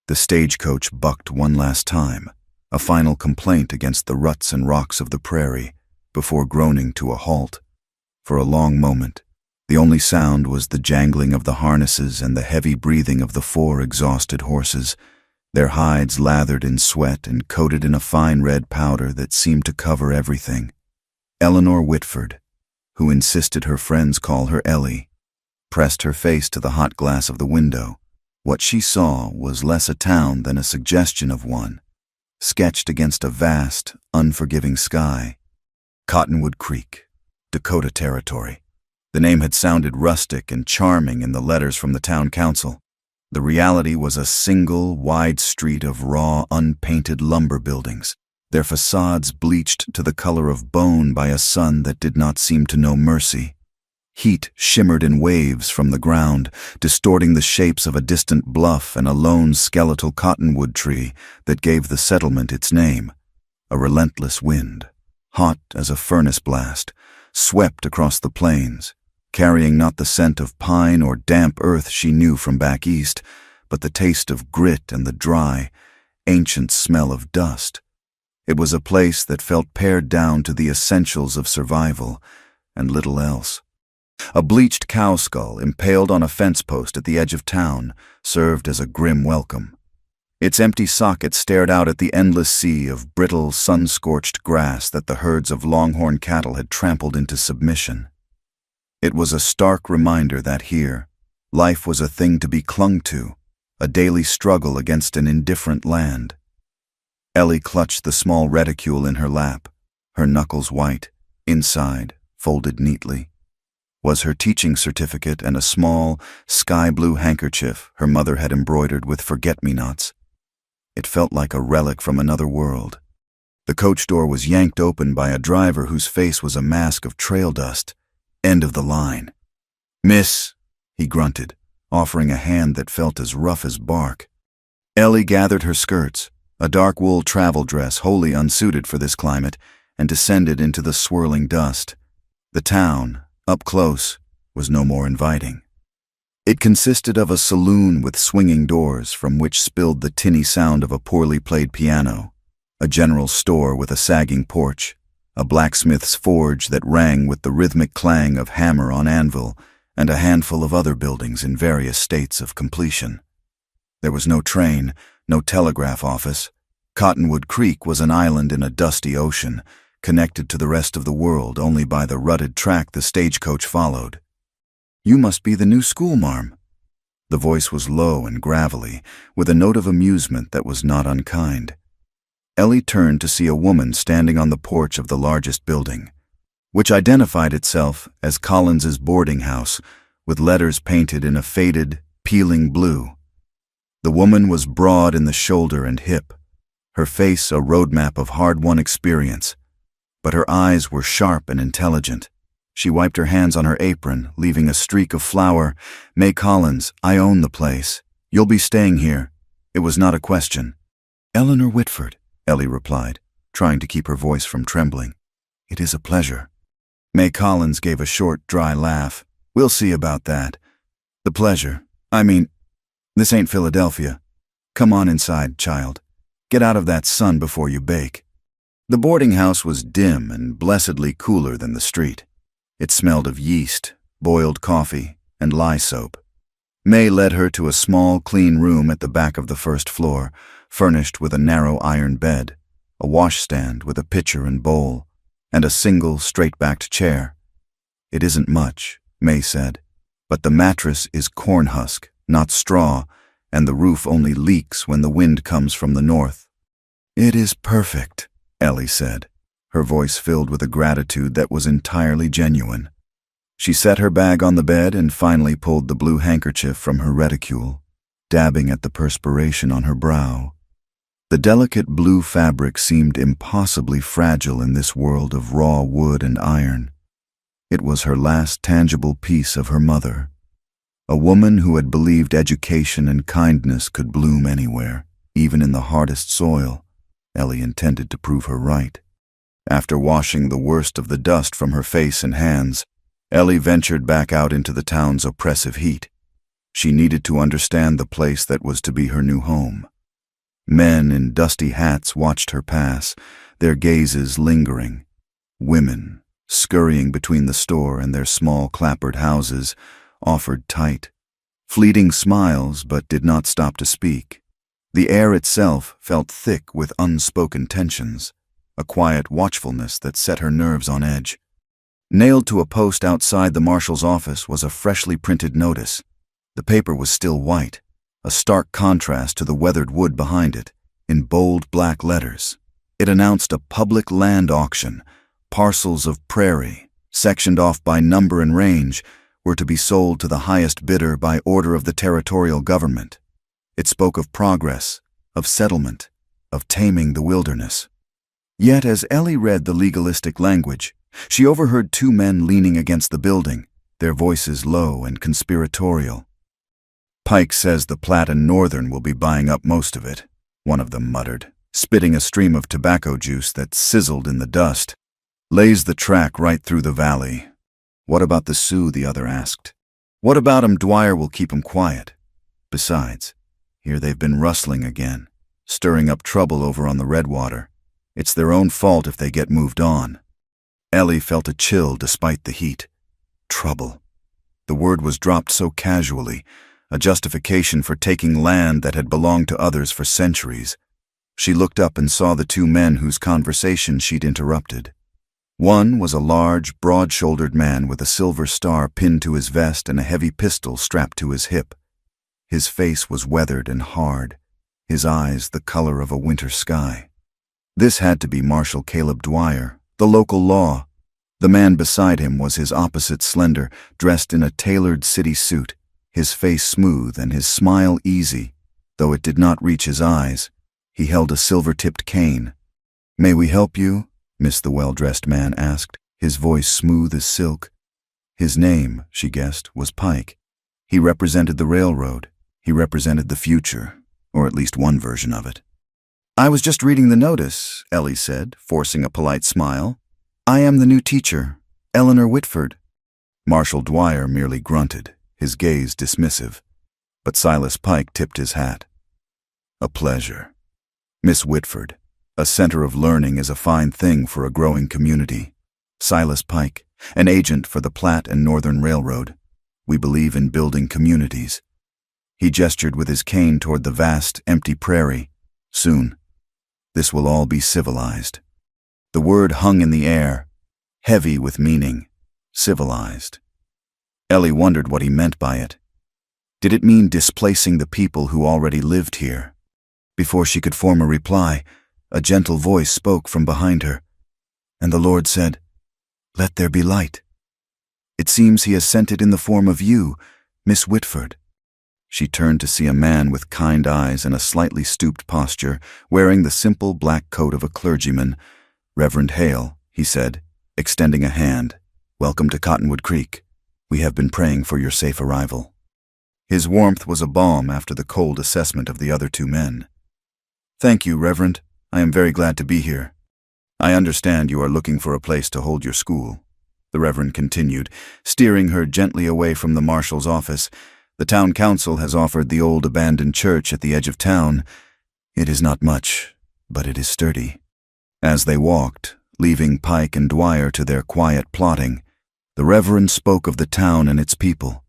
The stagecoach bucked one last time, a final complaint against the ruts and rocks of the prairie, before groaning to a halt. For a long moment, the only sound was the jangling of the harnesses and the heavy breathing of the 4 exhausted horses, their hides lathered in sweat and coated in a fine red powder that seemed to cover everything. Eleanor Whitford, who insisted her friends call her Ellie, pressed her face to the hot glass of the window. What she saw was less a town than a suggestion of one, sketched against a vast, unforgiving sky. Cottonwood Creek, Dakota Territory. The name had sounded rustic and charming in the letters from the town council. The reality was a single, wide street of raw, unpainted lumber buildings, their facades bleached to the color of bone by a sun that did not seem to know mercy. Heat shimmered in waves from the ground, distorting the shapes of a distant bluff and a lone skeletal cottonwood tree that gave the settlement its name. A relentless wind, hot as a furnace blast, swept across the plains, carrying not the scent of pine or damp earth she knew from back east, but the taste of grit and the dry, ancient smell of dust. It was a place that felt pared down to the essentials of survival, and little else. A bleached cow skull impaled on a fence post at the edge of town served as a grim welcome. Its empty socket stared out at the endless sea of brittle, sun-scorched grass that the herds of longhorn cattle had trampled into submission. It was a stark reminder that here, life was a thing to be clung to, a daily struggle against an indifferent land. Ellie clutched the small reticule in her lap, her knuckles white, inside, folded neatly, was her teaching certificate and a small, sky-blue handkerchief her mother had embroidered with forget-me-nots. It felt like a relic from another world. The coach door was yanked open by a driver whose face was a mask of trail dust. End of the line. "Miss," he grunted, offering a hand that felt as rough as bark. Ellie gathered her skirts, a dark wool travel dress wholly unsuited for this climate, and descended into the swirling dust. The town, up close, was no more inviting. It consisted of a saloon with swinging doors from which spilled the tinny sound of a poorly played piano, a general store with a sagging porch, a blacksmith's forge that rang with the rhythmic clang of hammer on anvil, and a handful of other buildings in various states of completion. There was no train, no telegraph office. Cottonwood Creek was an island in a dusty ocean, connected to the rest of the world only by the rutted track the stagecoach followed. "You must be the new schoolmarm." The voice was low and gravelly, with a note of amusement that was not unkind. Ellie turned to see a woman standing on the porch of the largest building, which identified itself as Collins's boarding house, with letters painted in a faded, peeling blue. The woman was broad in the shoulder and hip, her face a roadmap of hard-won experience, but her eyes were sharp and intelligent. She wiped her hands on her apron, leaving a streak of flour. "May Collins, I own the place. You'll be staying here." It was not a question. "Eleanor Whitford," Ellie replied, trying to keep her voice from trembling. "It is a pleasure." May Collins gave a short, dry laugh. "We'll see about that. The pleasure. This ain't Philadelphia. Come on inside, child. Get out of that sun before you bake." The boarding house was dim and blessedly cooler than the street. It smelled of yeast, boiled coffee, and lye soap. May led her to a small, clean room at the back of the first floor, furnished with a narrow iron bed, a washstand with a pitcher and bowl, and a single, straight-backed chair. "It isn't much," May said, "but the mattress is corn husk, not straw, and the roof only leaks when the wind comes from the north." "It is perfect," Ellie said, her voice filled with a gratitude that was entirely genuine. She set her bag on the bed and finally pulled the blue handkerchief from her reticule, dabbing at the perspiration on her brow. The delicate blue fabric seemed impossibly fragile in this world of raw wood and iron. It was her last tangible piece of her mother, a woman who had believed education and kindness could bloom anywhere, even in the hardest soil. Ellie intended to prove her right. After washing the worst of the dust from her face and hands, Ellie ventured back out into the town's oppressive heat. She needed to understand the place that was to be her new home. Men in dusty hats watched her pass, their gazes lingering. Women, scurrying between the store and their small clapboard houses, offered tight, fleeting smiles but did not stop to speak. The air itself felt thick with unspoken tensions, a quiet watchfulness that set her nerves on edge. Nailed to a post outside the marshal's office was a freshly printed notice. The paper was still white, a stark contrast to the weathered wood behind it, in bold black letters. It announced a public land auction. Parcels of prairie, sectioned off by number and range, were to be sold to the highest bidder by order of the territorial government. It spoke of progress, of settlement, of taming the wilderness. Yet as Ellie read the legalistic language, she overheard two men leaning against the building, their voices low and conspiratorial. "Pike says the Platte and Northern will be buying up most of it," one of them muttered, spitting a stream of tobacco juice that sizzled in the dust. "Lays the track right through the valley." "What about the Sioux?" the other asked. "What about 'em? Dwyer will keep 'em quiet. Besides, here they've been rustling again, stirring up trouble over on the Redwater. It's their own fault if they get moved on." Ellie felt a chill despite the heat. Trouble. The word was dropped so casually, a justification for taking land that had belonged to others for centuries. She looked up and saw the two men whose conversation she'd interrupted. One was a large, broad-shouldered man with a silver star pinned to his vest and a heavy pistol strapped to his hip. His face was weathered and hard, his eyes the color of a winter sky. This had to be Marshal Caleb Dwyer, the local law. The man beside him was his opposite, slender, dressed in a tailored city suit, his face smooth and his smile easy, though it did not reach his eyes. He held a silver-tipped cane. "May we help you?" Miss the well-dressed man asked, his voice smooth as silk. His name, she guessed, was Pike. He represented the railroad. He represented the future, or at least one version of it. "I was just reading the notice," Ellie said, forcing a polite smile. "I am the new teacher, Eleanor Whitford." Marshal Dwyer merely grunted, his gaze dismissive, but Silas Pike tipped his hat. "A pleasure. Miss Whitford, a center of learning is a fine thing for a growing community. Silas Pike, an agent for the Platte and Northern Railroad. We believe in building communities." He gestured with his cane toward the vast, empty prairie. "Soon, this will all be civilized." The word hung in the air, heavy with meaning. Civilized. Ellie wondered what he meant by it. Did it mean displacing the people who already lived here? Before she could form a reply, a gentle voice spoke from behind her. "And the Lord said, 'Let there be light.' It seems he has sent it in the form of you, Miss Whitford." She turned to see a man with kind eyes and a slightly stooped posture, wearing the simple black coat of a clergyman. "Reverend Hale," he said, extending a hand. "Welcome to Cottonwood Creek. We have been praying for your safe arrival." His warmth was a balm after the cold assessment of the other two men. "Thank you, Reverend. I am very glad to be here. I understand you are looking for a place to hold your school," the Reverend continued, steering her gently away from the marshal's office. "The town council has offered the old abandoned church at the edge of town. It is not much, but it is sturdy." As they walked, leaving Pike and Dwyer to their quiet plotting, the Reverend spoke of the town and its people.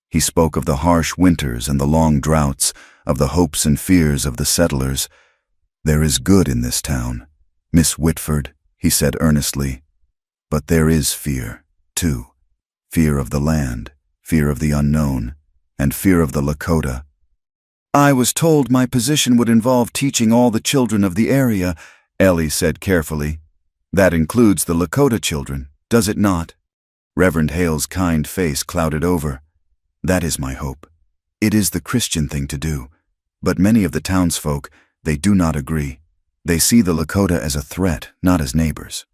He spoke of the harsh winters and the long droughts, of the hopes and fears of the settlers. "There is good in this town, Miss Whitford," he said earnestly. "But there is fear, too. Fear of the land, fear of the unknown, and fear of the Lakota." "I was told my position would involve teaching all the children of the area," Ellie said carefully. "That includes the Lakota children, does it not?" Reverend Hale's kind face clouded over. "That is my hope. It is the Christian thing to do. But many of the townsfolk, they do not agree. They see the Lakota as a threat, not as neighbors."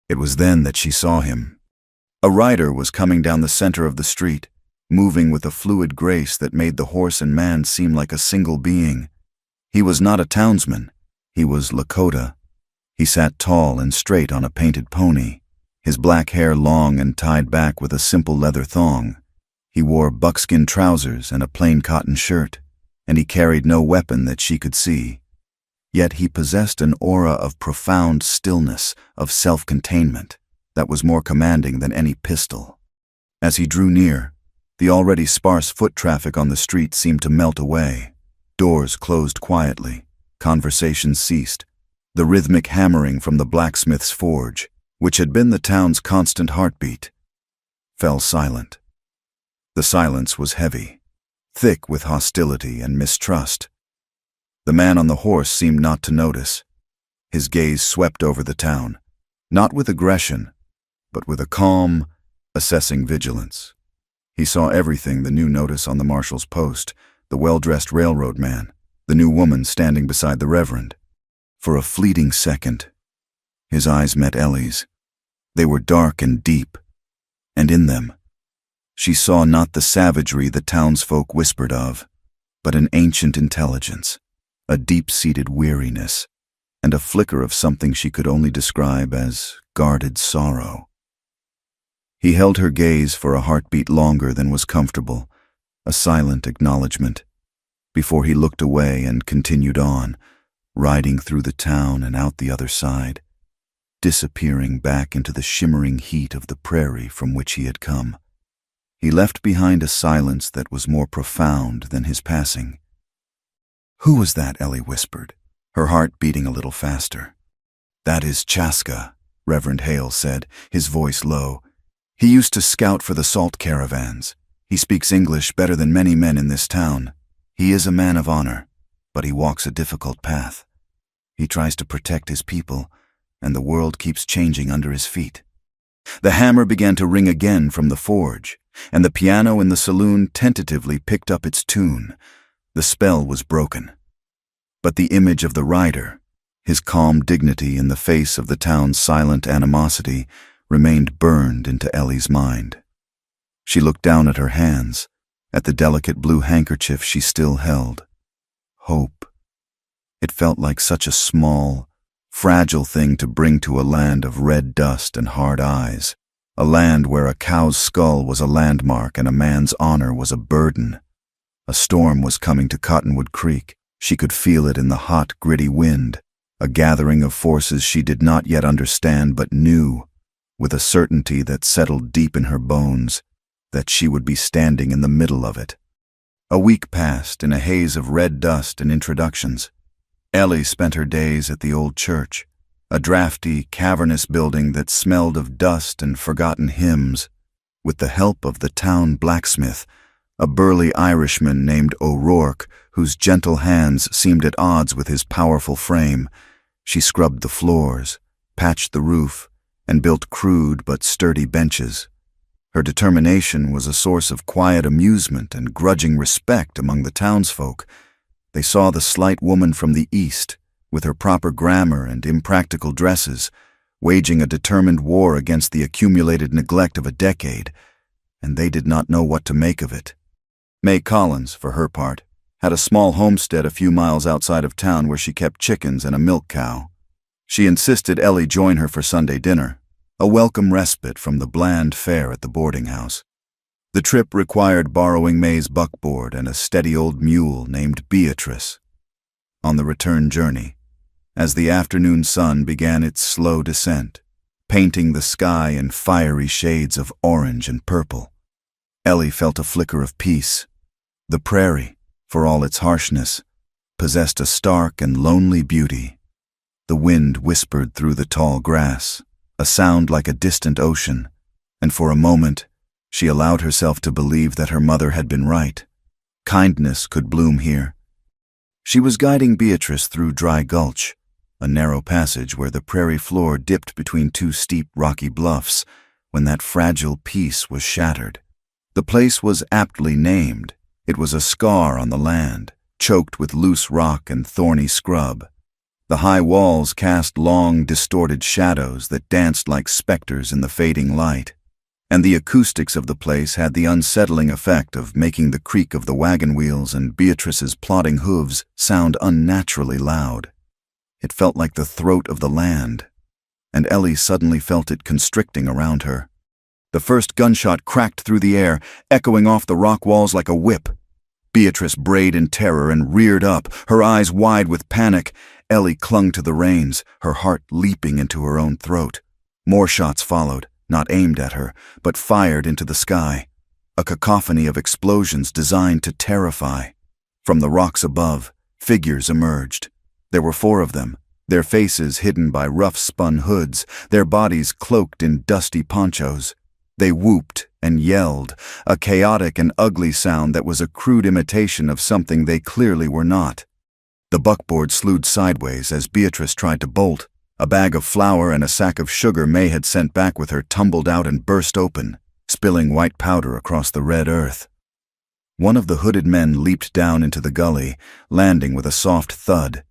It was then that she saw him. A rider was coming down the center of the street, moving with a fluid grace that made the horse and man seem like a single being. He was not a townsman. He was Lakota. He sat tall and straight on a painted pony, his black hair long and tied back with a simple leather thong. He wore buckskin trousers and a plain cotton shirt, and he carried no weapon that she could see. Yet he possessed an aura of profound stillness, of self-containment, that was more commanding than any pistol. As he drew near, the already sparse foot traffic on the street seemed to melt away. Doors closed quietly, conversations ceased. The rhythmic hammering from the blacksmith's forge, which had been the town's constant heartbeat, fell silent. The silence was heavy, thick with hostility and mistrust. The man on the horse seemed not to notice. His gaze swept over the town, not with aggression, but with a calm, assessing vigilance. He saw everything: the new notice on the marshal's post, the well-dressed railroad man, the new woman standing beside the reverend. For a fleeting second, his eyes met Ellie's. They were dark and deep, and in them, she saw not the savagery the townsfolk whispered of, but an ancient intelligence, a deep-seated weariness, and a flicker of something she could only describe as guarded sorrow. He held her gaze for a heartbeat longer than was comfortable, a silent acknowledgement, before he looked away and continued on, riding through the town and out the other side, disappearing back into the shimmering heat of the prairie from which he had come. He left behind a silence that was more profound than his passing. "Who was that?" Ellie whispered, her heart beating a little faster. "That is Chaska," Reverend Hale said, his voice low. "He used to scout for the salt caravans. He speaks English better than many men in this town. He is a man of honor, but he walks a difficult path. He tries to protect his people, and the world keeps changing under his feet." The hammer began to ring again from the forge, and the piano in the saloon tentatively picked up its tune. The spell was broken. But the image of the rider, his calm dignity in the face of the town's silent animosity, remained burned into Ellie's mind. She looked down at her hands, at the delicate blue handkerchief she still held. Hope. It felt like such a small, fragile thing to bring to a land of red dust and hard eyes, a land where a cow's skull was a landmark and a man's honor was a burden. A storm was coming to Cottonwood Creek. She could feel it in the hot, gritty wind, a gathering of forces she did not yet understand but knew, with a certainty that settled deep in her bones, that she would be standing in the middle of it. A week passed in a haze of red dust and introductions. Ellie spent her days at the old church, a drafty, cavernous building that smelled of dust and forgotten hymns. With the help of the town blacksmith, a burly Irishman named O'Rourke, whose gentle hands seemed at odds with his powerful frame, she scrubbed the floors, patched the roof, and built crude but sturdy benches. Her determination was a source of quiet amusement and grudging respect among the townsfolk. They saw the slight woman from the East, with her proper grammar and impractical dresses, waging a determined war against the accumulated neglect of a decade, and they did not know what to make of it. May Collins, for her part, had a small homestead a few miles outside of town where she kept chickens and a milk cow. She insisted Ellie join her for Sunday dinner, a welcome respite from the bland fare at the boarding house. The trip required borrowing May's buckboard and a steady old mule named Beatrice. On the return journey, as the afternoon sun began its slow descent, painting the sky in fiery shades of orange and purple, Ellie felt a flicker of peace. The prairie, for all its harshness, possessed a stark and lonely beauty. The wind whispered through the tall grass, a sound like a distant ocean, and for a moment she allowed herself to believe that her mother had been right. Kindness could bloom here. She was guiding Beatrice through Dry Gulch, a narrow passage where the prairie floor dipped between two steep rocky bluffs, when that fragile peace was shattered. The place was aptly named. It was a scar on the land, choked with loose rock and thorny scrub. The high walls cast long, distorted shadows that danced like specters in the fading light, and the acoustics of the place had the unsettling effect of making the creak of the wagon wheels and Beatrice's plodding hooves sound unnaturally loud. It felt like the throat of the land, and Ellie suddenly felt it constricting around her. The first gunshot cracked through the air, echoing off the rock walls like a whip. Beatrice brayed in terror and reared up, her eyes wide with panic. Ellie clung to the reins, her heart leaping into her own throat. More shots followed, not aimed at her, but fired into the sky. A cacophony of explosions designed to terrify. From the rocks above, figures emerged. There were 4 of them, their faces hidden by rough-spun hoods, their bodies cloaked in dusty ponchos. They whooped and yelled, a chaotic and ugly sound that was a crude imitation of something they clearly were not. The buckboard slewed sideways as Beatrice tried to bolt. A bag of flour and a sack of sugar May had sent back with her tumbled out and burst open, spilling white powder across the red earth. One of the hooded men leaped down into the gully, landing with a soft thud.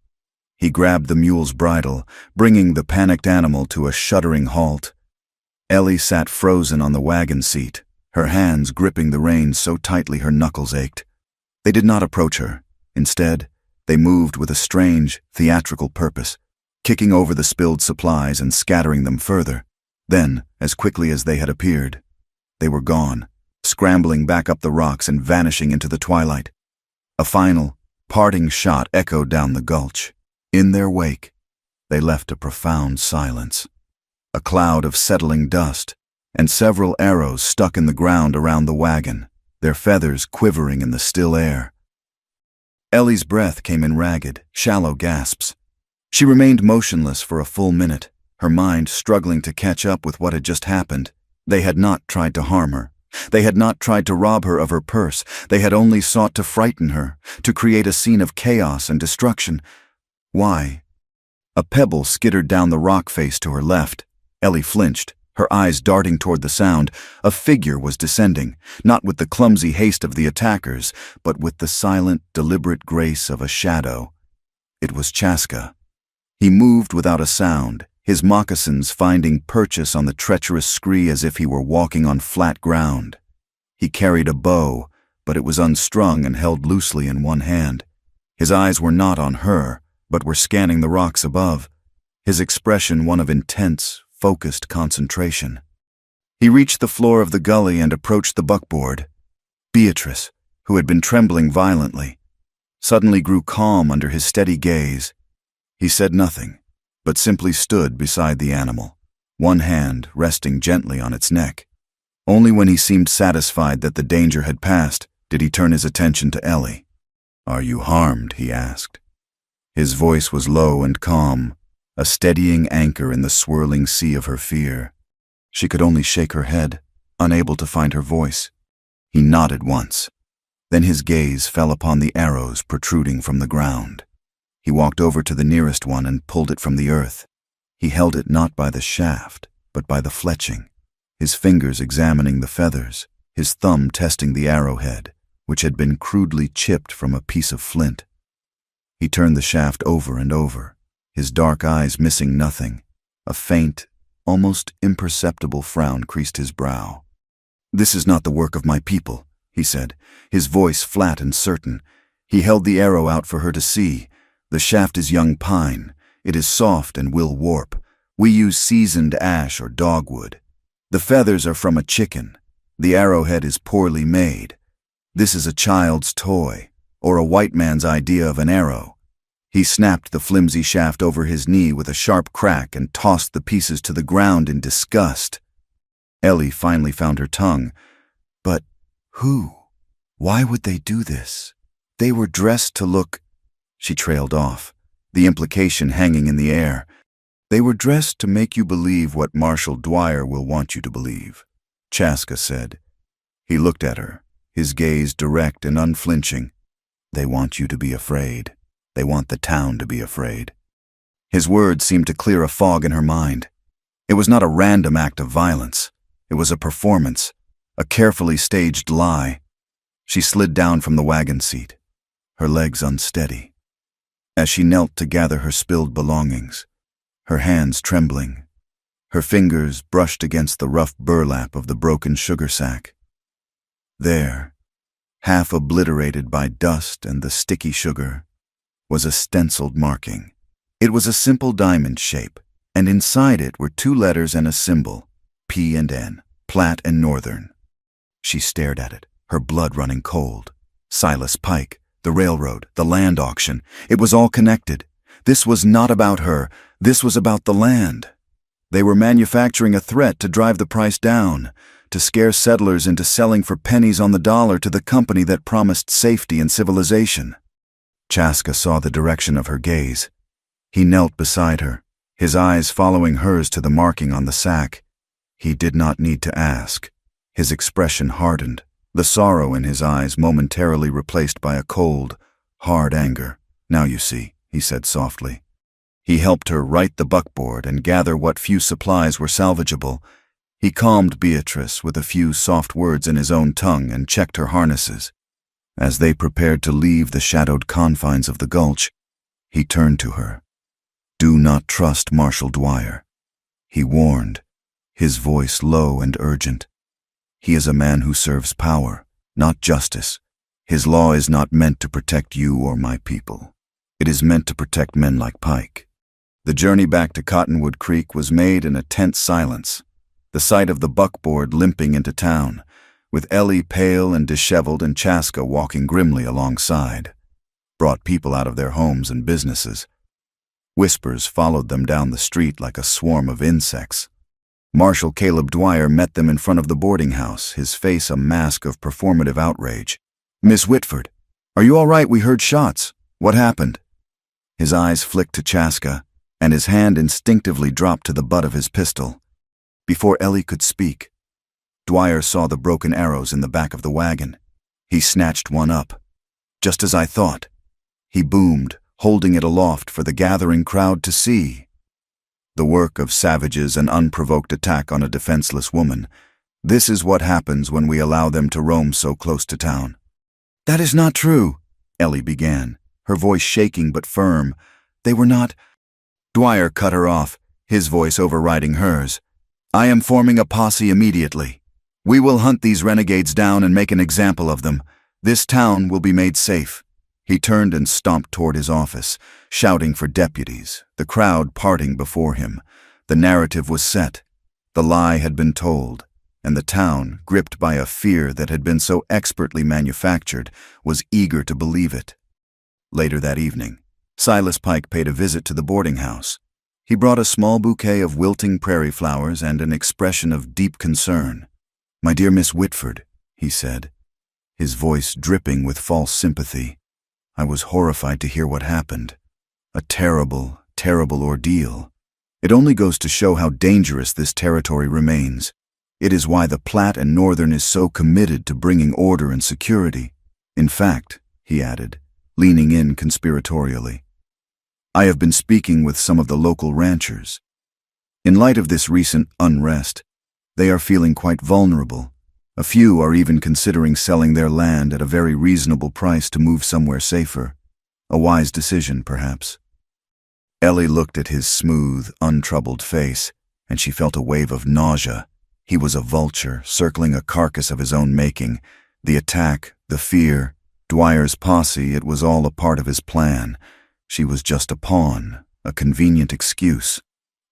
He grabbed the mule's bridle, bringing the panicked animal to a shuddering halt. Ellie sat frozen on the wagon seat, her hands gripping the reins so tightly her knuckles ached. They did not approach her. Instead, they moved with a strange, theatrical purpose, kicking over the spilled supplies and scattering them further. Then, as quickly as they had appeared, they were gone, scrambling back up the rocks and vanishing into the twilight. A final, parting shot echoed down the gulch. In their wake, they left a profound silence, a cloud of settling dust, and several arrows stuck in the ground around the wagon, their feathers quivering in the still air. Ellie's breath came in ragged, shallow gasps. She remained motionless for a full minute, her mind struggling to catch up with what had just happened. They had not tried to harm her. They had not tried to rob her of her purse. They had only sought to frighten her, to create a scene of chaos and destruction. Why? A pebble skittered down the rock face to her left. Ellie flinched, her eyes darting toward the sound. A figure was descending, not with the clumsy haste of the attackers, but with the silent, deliberate grace of a shadow. It was Chaska. He moved without a sound, his moccasins finding purchase on the treacherous scree as if he were walking on flat ground. He carried a bow, but it was unstrung and held loosely in one hand. His eyes were not on her, but were scanning the rocks above, his expression one of intense, focused concentration. He reached the floor of the gully and approached the buckboard. Beatrice, who had been trembling violently, suddenly grew calm under his steady gaze. He said nothing, but simply stood beside the animal, one hand resting gently on its neck. Only when he seemed satisfied that the danger had passed did he turn his attention to Ellie. "Are you harmed?" he asked. His voice was low and calm, a steadying anchor in the swirling sea of her fear. She could only shake her head, unable to find her voice. He nodded once. Then his gaze fell upon the arrows protruding from the ground. He walked over to the nearest one and pulled it from the earth. He held it not by the shaft, but by the fletching, his fingers examining the feathers, his thumb testing the arrowhead, which had been crudely chipped from a piece of flint. He turned the shaft over and over, his dark eyes missing nothing. A faint, almost imperceptible frown creased his brow. "This is not the work of my people," he said, his voice flat and certain. He held the arrow out for her to see. "The shaft is young pine. It is soft and will warp. We use seasoned ash or dogwood. The feathers are from a chicken. The arrowhead is poorly made. This is a child's toy, or a white man's idea of an arrow." He snapped the flimsy shaft over his knee with a sharp crack and tossed the pieces to the ground in disgust. Ellie finally found her tongue. "But who? Why would they do this? They were dressed to look—" She trailed off, the implication hanging in the air. "They were dressed to make you believe what Marshal Dwyer will want you to believe," Chaska said. He looked at her, his gaze direct and unflinching. "They want you to be afraid. They want the town to be afraid." His words seemed to clear a fog in her mind. It was not a random act of violence. It was a performance, a carefully staged lie. She slid down from the wagon seat, her legs unsteady. As she knelt to gather her spilled belongings, her hands trembling, her fingers brushed against the rough burlap of the broken sugar sack. There, half obliterated by dust and the sticky sugar, was a stenciled marking. It was a simple diamond shape, and inside it were 2 letters and a symbol, P and N, Platte and Northern. She stared at it, her blood running cold. Silas Pike, the railroad, the land auction, it was all connected. This was not about her. This was about the land. They were manufacturing a threat to drive the price down, to scare settlers into selling for pennies on the dollar to the company that promised safety and civilization. Chaska saw the direction of her gaze. He knelt beside her, his eyes following hers to the marking on the sack. He did not need to ask. His expression hardened, the sorrow in his eyes momentarily replaced by a cold, hard anger. "Now you see," he said softly. He helped her right the buckboard and gather what few supplies were salvageable. He calmed Beatrice with a few soft words in his own tongue and checked her harnesses. As they prepared to leave the shadowed confines of the gulch, he turned to her. "Do not trust Marshal Dwyer," he warned, his voice low and urgent. "He is a man who serves power, not justice. His law is not meant to protect you or my people. It is meant to protect men like Pike." The journey back to Cottonwood Creek was made in a tense silence. The sight of the buckboard limping into town, with Ellie pale and disheveled and Chaska walking grimly alongside, brought people out of their homes and businesses. Whispers followed them down the street like a swarm of insects. Marshal Caleb Dwyer met them in front of the boarding house, his face a mask of performative outrage. "Miss Whitford, are you all right? We heard shots. What happened?" His eyes flicked to Chaska, and his hand instinctively dropped to the butt of his pistol. Before Ellie could speak, Dwyer saw the broken arrows in the back of the wagon. He snatched one up. "Just as I thought," he boomed, holding it aloft for the gathering crowd to see. The work of savages, an unprovoked attack on a defenseless woman. This is what happens when we allow them to roam so close to town. "That is not true," Ellie began, her voice shaking but firm. "They were not—" Dwyer cut her off, his voice overriding hers. "I am forming a posse immediately. We will hunt these renegades down and make an example of them. This town will be made safe." He turned and stomped toward his office, shouting for deputies, the crowd parting before him. The narrative was set. The lie had been told, and the town, gripped by a fear that had been so expertly manufactured, was eager to believe it. Later that evening, Silas Pike paid a visit to the boarding house. He brought a small bouquet of wilting prairie flowers and an expression of deep concern. "My dear Miss Whitford," he said, his voice dripping with false sympathy, "I was horrified to hear what happened. A terrible, terrible ordeal. It only goes to show how dangerous this territory remains. It is why the Platte and Northern is so committed to bringing order and security. In fact," he added, leaning in conspiratorially, "I have been speaking with some of the local ranchers. In light of this recent unrest, they are feeling quite vulnerable. A few are even considering selling their land at a very reasonable price to move somewhere safer. A wise decision, perhaps." Ellie looked at his smooth, untroubled face, and she felt a wave of nausea. He was a vulture, circling a carcass of his own making. The attack, the fear, Dwyer's posse, it was all a part of his plan. She was just a pawn, a convenient excuse.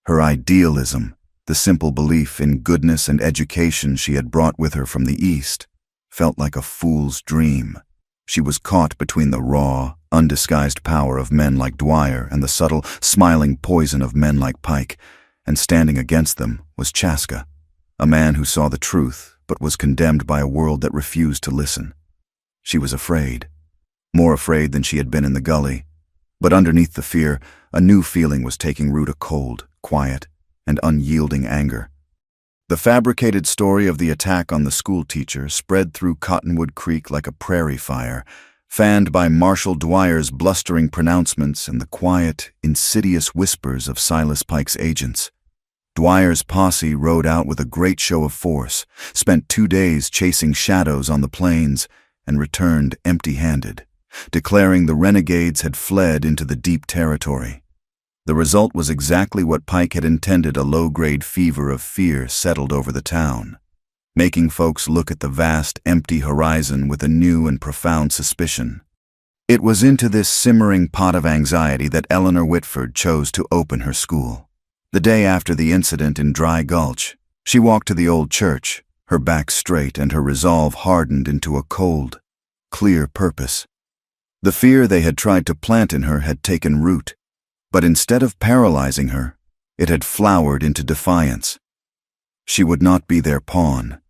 Her idealism, the simple belief in goodness and education she had brought with her from the East, felt like a fool's dream. She was caught between the raw, undisguised power of men like Dwyer and the subtle, smiling poison of men like Pike, and standing against them was Chaska, a man who saw the truth but was condemned by a world that refused to listen. She was afraid, more afraid than she had been in the gully. But underneath the fear, a new feeling was taking root, a cold, quiet, and unyielding anger. The fabricated story of the attack on the schoolteacher spread through Cottonwood Creek like a prairie fire, fanned by Marshal Dwyer's blustering pronouncements and the quiet, insidious whispers of Silas Pike's agents. Dwyer's posse rode out with a great show of force, spent 2 days chasing shadows on the plains, and returned empty-handed, declaring the renegades had fled into the deep territory. The result was exactly what Pike had intended. A low-grade fever of fear settled over the town, making folks look at the vast, empty horizon with a new and profound suspicion. It was into this simmering pot of anxiety that Eleanor Whitford chose to open her school. The day after the incident in Dry Gulch, she walked to the old church, her back straight and her resolve hardened into a cold, clear purpose. The fear they had tried to plant in her had taken root. But instead of paralyzing her, it had flowered into defiance. She would not be their pawn.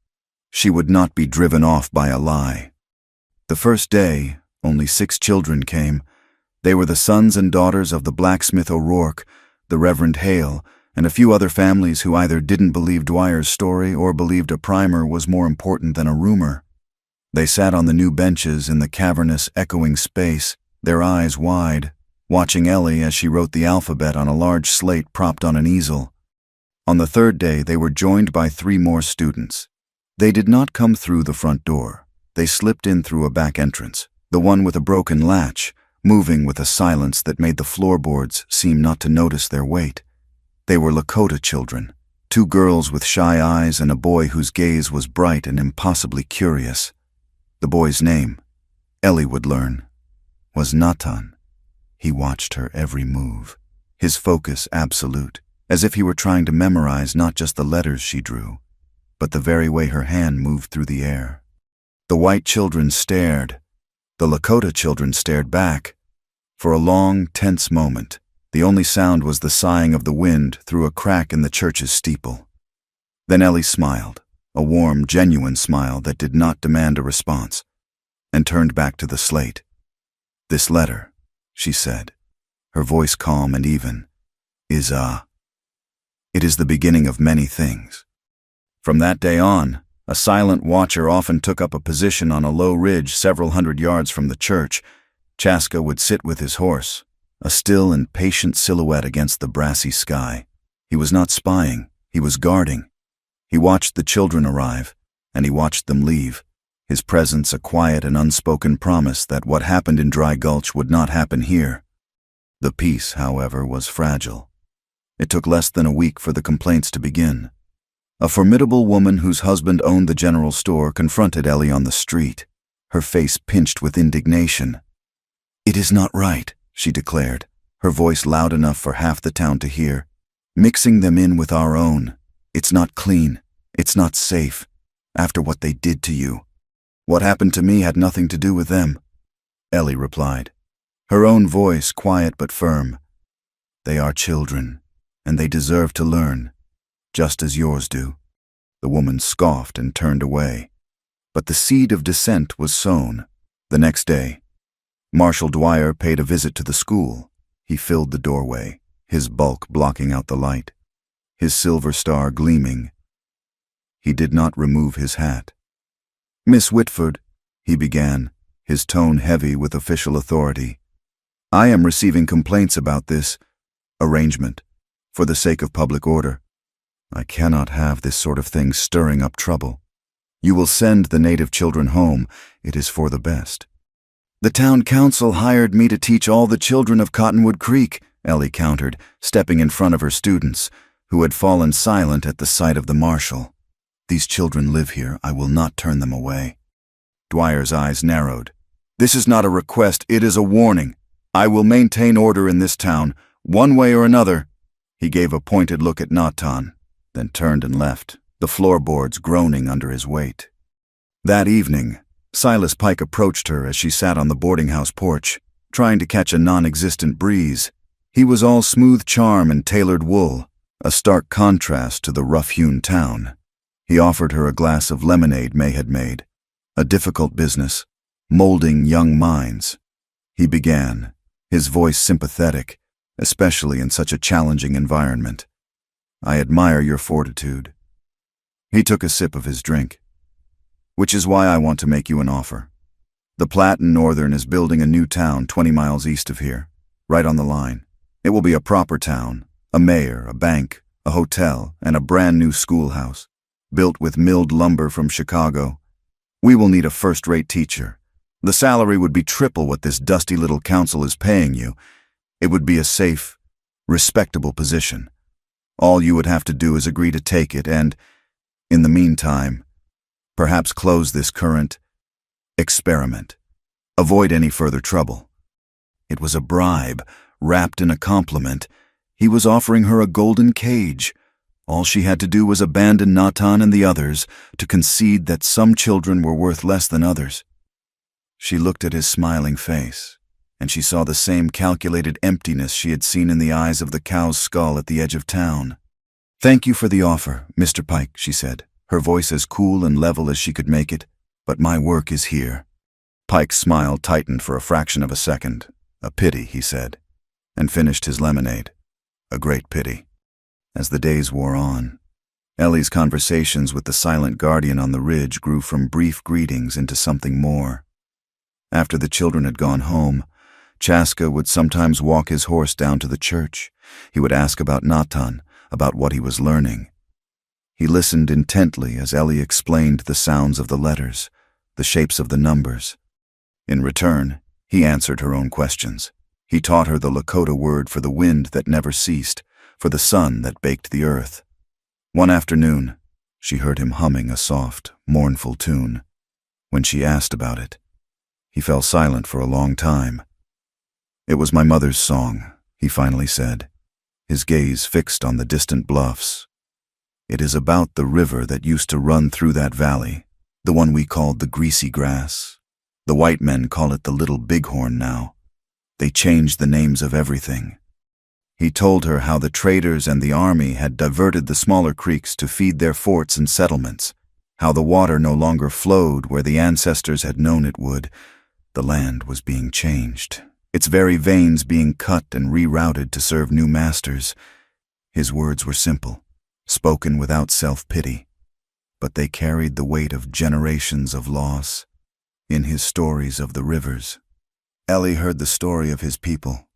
She would not be driven off by a lie. The first day, only 6 children came. They were the sons and daughters of the blacksmith O'Rourke, the Reverend Hale, and a few other families who either didn't believe Dwyer's story or believed a primer was more important than a rumor. They sat on the new benches in the cavernous, echoing space, their eyes wide, watching Ellie as she wrote the alphabet on a large slate propped on an easel. On the third day, they were joined by 3 more students. They did not come through the front door. They slipped in through a back entrance, the one with a broken latch, moving with a silence that made the floorboards seem not to notice their weight. They were Lakota children, 2 girls with shy eyes and a boy whose gaze was bright and impossibly curious. The boy's name, Ellie would learn, was Natan. He watched her every move, his focus absolute, as if he were trying to memorize not just the letters she drew, but the very way her hand moved through the air. The white children stared. The Lakota children stared back. For a long, tense moment, the only sound was the sighing of the wind through a crack in the church's steeple. Then Ellie smiled, a warm, genuine smile that did not demand a response, and turned back to the slate. "This letter," she said, her voice calm and even, it is the beginning of many things." From that day on, a silent watcher often took up a position on a low ridge several hundred yards from the church. Chaska would sit with his horse, a still and patient silhouette against the brassy sky. He was not spying, he was guarding. He watched the children arrive, and he watched them leave, his presence a quiet and unspoken promise that what happened in Dry Gulch would not happen here. The peace, however, was fragile. It took less than a week for the complaints to begin. A formidable woman whose husband owned the general store confronted Ellie on the street, her face pinched with indignation. "It is not right," she declared, her voice loud enough for half the town to hear. "Mixing them in with our own. It's not clean. It's not safe. After what they did to you. What happened to me had nothing to do with them," Ellie replied, her own voice quiet but firm. "They are children, and they deserve to learn, just as yours do." The woman scoffed and turned away. But the seed of dissent was sown. The next day, Marshal Dwyer paid a visit to the school. He filled the doorway, his bulk blocking out the light, his silver star gleaming. He did not remove his hat. "Miss Whitford," he began, his tone heavy with official authority, "I am receiving complaints about this arrangement, for the sake of public order. I cannot have this sort of thing stirring up trouble. You will send the native children home. It is for the best." "The town council hired me to teach all the children of Cottonwood Creek," Ellie countered, stepping in front of her students, who had fallen silent at the sight of the marshal. "These children live here. I will not turn them away." Dwyer's eyes narrowed. "This is not a request, it is a warning. I will maintain order in this town, one way or another." He gave a pointed look at Natan, then turned and left, the floorboards groaning under his weight. That evening, Silas Pike approached her as she sat on the boarding house porch, trying to catch a non-existent breeze. He was all smooth charm and tailored wool, a stark contrast to the rough-hewn town. He offered her a glass of lemonade May had made, a difficult business, molding young minds. He began, his voice sympathetic, especially in such a challenging environment. "I admire your fortitude." He took a sip of his drink. "Which is why I want to make you an offer. The Platte and Northern is building a new town 20 miles east of here, right on the line. It will be a proper town, a mayor, a bank, a hotel, and a brand new schoolhouse, built with milled lumber from Chicago. We will need a first-rate teacher. The salary would be triple what this dusty little council is paying you. It would be a safe, respectable position. All you would have to do is agree to take it and, in the meantime, perhaps close this current experiment. Avoid any further trouble." It was a bribe, wrapped in a compliment. He was offering her a golden cage. All she had to do was abandon Natan and the others, to concede that some children were worth less than others. She looked at his smiling face, and she saw the same calculated emptiness she had seen in the eyes of the cow's skull at the edge of town. "Thank you for the offer, Mr. Pike," she said, her voice as cool and level as she could make it, "but my work is here." Pike's smile tightened for a fraction of a second. "A pity," he said, and finished his lemonade. "A great pity." As the days wore on, Ellie's conversations with the silent guardian on the ridge grew from brief greetings into something more. After the children had gone home, Chaska would sometimes walk his horse down to the church. He would ask about Natan, about what he was learning. He listened intently as Ellie explained the sounds of the letters, the shapes of the numbers. In return, he answered her own questions. He taught her the Lakota word for the wind that never ceased, for the sun that baked the earth. One afternoon, she heard him humming a soft, mournful tune. When she asked about it, he fell silent for a long time. "It was my mother's song," he finally said, his gaze fixed on the distant bluffs. "It is about the river that used to run through that valley, the one we called the Greasy Grass. The white men call it the Little Bighorn now. They changed the names of everything." He told her how the traders and the army had diverted the smaller creeks to feed their forts and settlements, how the water no longer flowed where the ancestors had known it would. The land was being changed, its very veins being cut and rerouted to serve new masters. His words were simple, spoken without self-pity, but they carried the weight of generations of loss. In his stories of the rivers, Ellie heard the story of his people.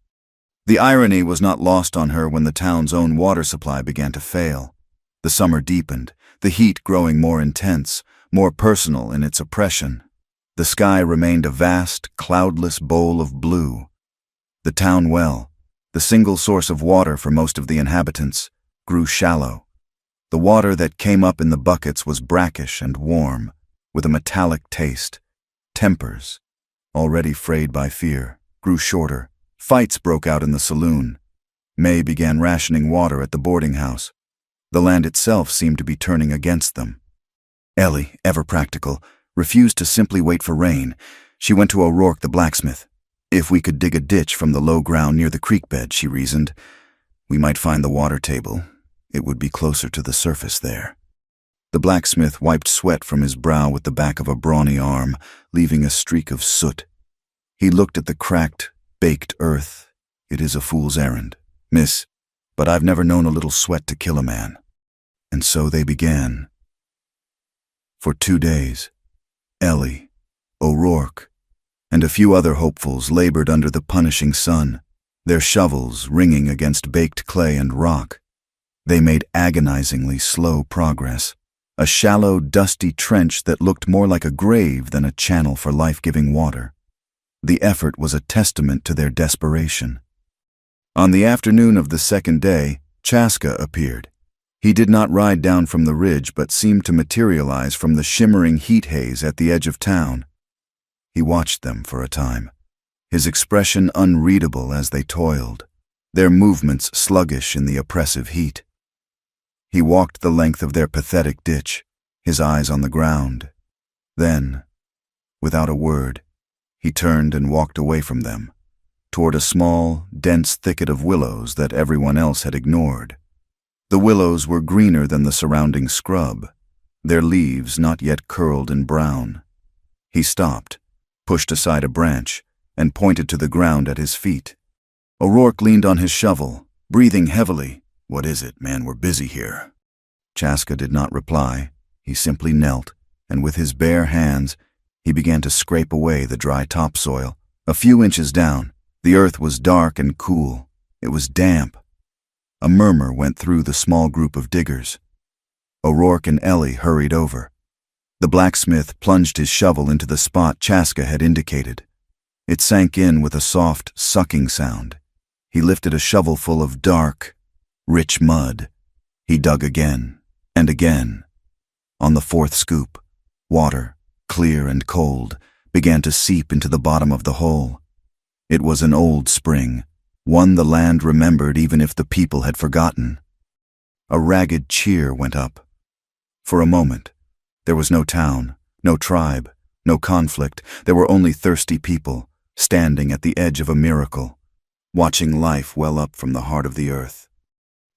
The irony was not lost on her when the town's own water supply began to fail. The summer deepened, the heat growing more intense, more personal in its oppression. The sky remained a vast, cloudless bowl of blue. The town well, the single source of water for most of the inhabitants, grew shallow. The water that came up in the buckets was brackish and warm, with a metallic taste. Tempers, already frayed by fear, grew shorter. Fights broke out in the saloon. May began rationing water at the boarding house. The land itself seemed to be turning against them. Ellie, ever practical, refused to simply wait for rain. She went to O'Rourke the blacksmith. If we could dig a ditch from the low ground near the creek bed, she reasoned, we might find the water table. It would be closer to the surface there. The blacksmith wiped sweat from his brow with the back of a brawny arm, leaving a streak of soot. He looked at the cracked, baked earth. "It is a fool's errand, miss, but I've never known a little sweat to kill a man." And so they began. For 2 days, Ellie, O'Rourke, and a few other hopefuls labored under the punishing sun, their shovels ringing against baked clay and rock. They made agonizingly slow progress, a shallow, dusty trench that looked more like a grave than a channel for life-giving water. The effort was a testament to their desperation. On the afternoon of the second day, Chaska appeared. He did not ride down from the ridge but seemed to materialize from the shimmering heat haze at the edge of town. He watched them for a time, his expression unreadable as they toiled, their movements sluggish in the oppressive heat. He walked the length of their pathetic ditch, his eyes on the ground. Then, without a word, he turned and walked away from them, toward a small, dense thicket of willows that everyone else had ignored. The willows were greener than the surrounding scrub, their leaves not yet curled and brown. He stopped, pushed aside a branch, and pointed to the ground at his feet. O'Rourke leaned on his shovel, breathing heavily. "What is it, man? We're busy here." Chaska did not reply. He simply knelt, and with his bare hands, he began to scrape away the dry topsoil. A few inches down, the earth was dark and cool. It was damp. A murmur went through the small group of diggers. O'Rourke and Ellie hurried over. The blacksmith plunged his shovel into the spot Chaska had indicated. It sank in with a soft, sucking sound. He lifted a shovelful of dark, rich mud. He dug again and again. On the fourth scoop, water, clear and cold, began to seep into the bottom of the hole. It was an old spring, one the land remembered even if the people had forgotten. A ragged cheer went up. For a moment, there was no town, no tribe, no conflict. There were only thirsty people, standing at the edge of a miracle, watching life well up from the heart of the earth.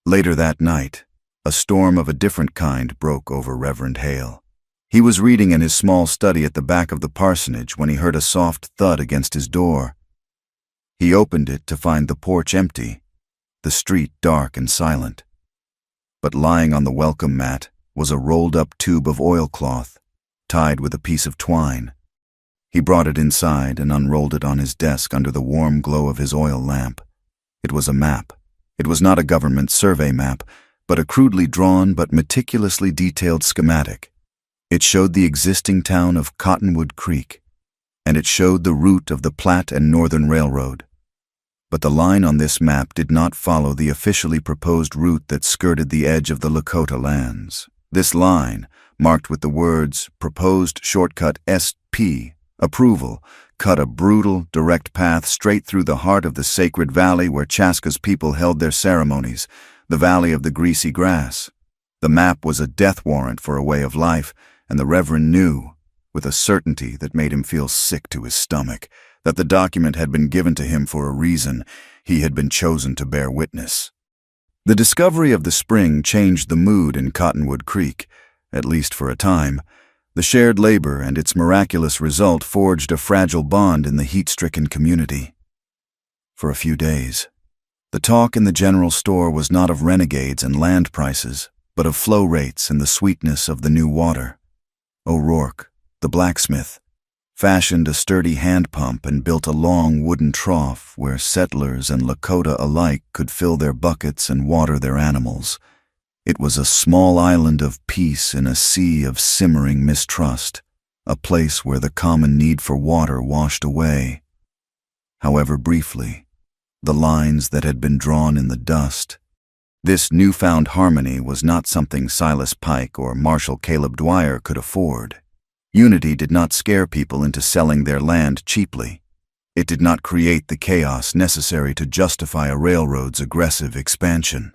Later that night, a storm of a different kind broke over Reverend Hale. He was reading in his small study at the back of the parsonage when he heard a soft thud against his door. He opened it to find the porch empty, the street dark and silent. But lying on the welcome mat was a rolled-up tube of oilcloth, tied with a piece of twine. He brought it inside and unrolled it on his desk under the warm glow of his oil lamp. It was a map. It was not a government survey map, but a crudely drawn but meticulously detailed schematic. It showed the existing town of Cottonwood Creek, and it showed the route of the Platte and Northern Railroad. But the line on this map did not follow the officially proposed route that skirted the edge of the Lakota lands. This line, marked with the words Proposed Shortcut SP, Approval, cut a brutal, direct path straight through the heart of the sacred valley where Chaska's people held their ceremonies, the Valley of the Greasy Grass. The map was a death warrant for a way of life, and the Reverend knew, with a certainty that made him feel sick to his stomach, that the document had been given to him for a reason. He had been chosen to bear witness. The discovery of the spring changed the mood in Cottonwood Creek, at least for a time. The shared labor and its miraculous result forged a fragile bond in the heat-stricken community. For a few days, the talk in the general store was not of renegades and land prices, but of flow rates and the sweetness of the new water. O'Rourke, the blacksmith, fashioned a sturdy hand pump and built a long wooden trough where settlers and Lakota alike could fill their buckets and water their animals. It was a small island of peace in a sea of simmering mistrust, a place where the common need for water washed away. However briefly, the lines that had been drawn in the dust. This newfound harmony was not something Silas Pike or Marshal Caleb Dwyer could afford. Unity did not scare people into selling their land cheaply. It did not create the chaos necessary to justify a railroad's aggressive expansion.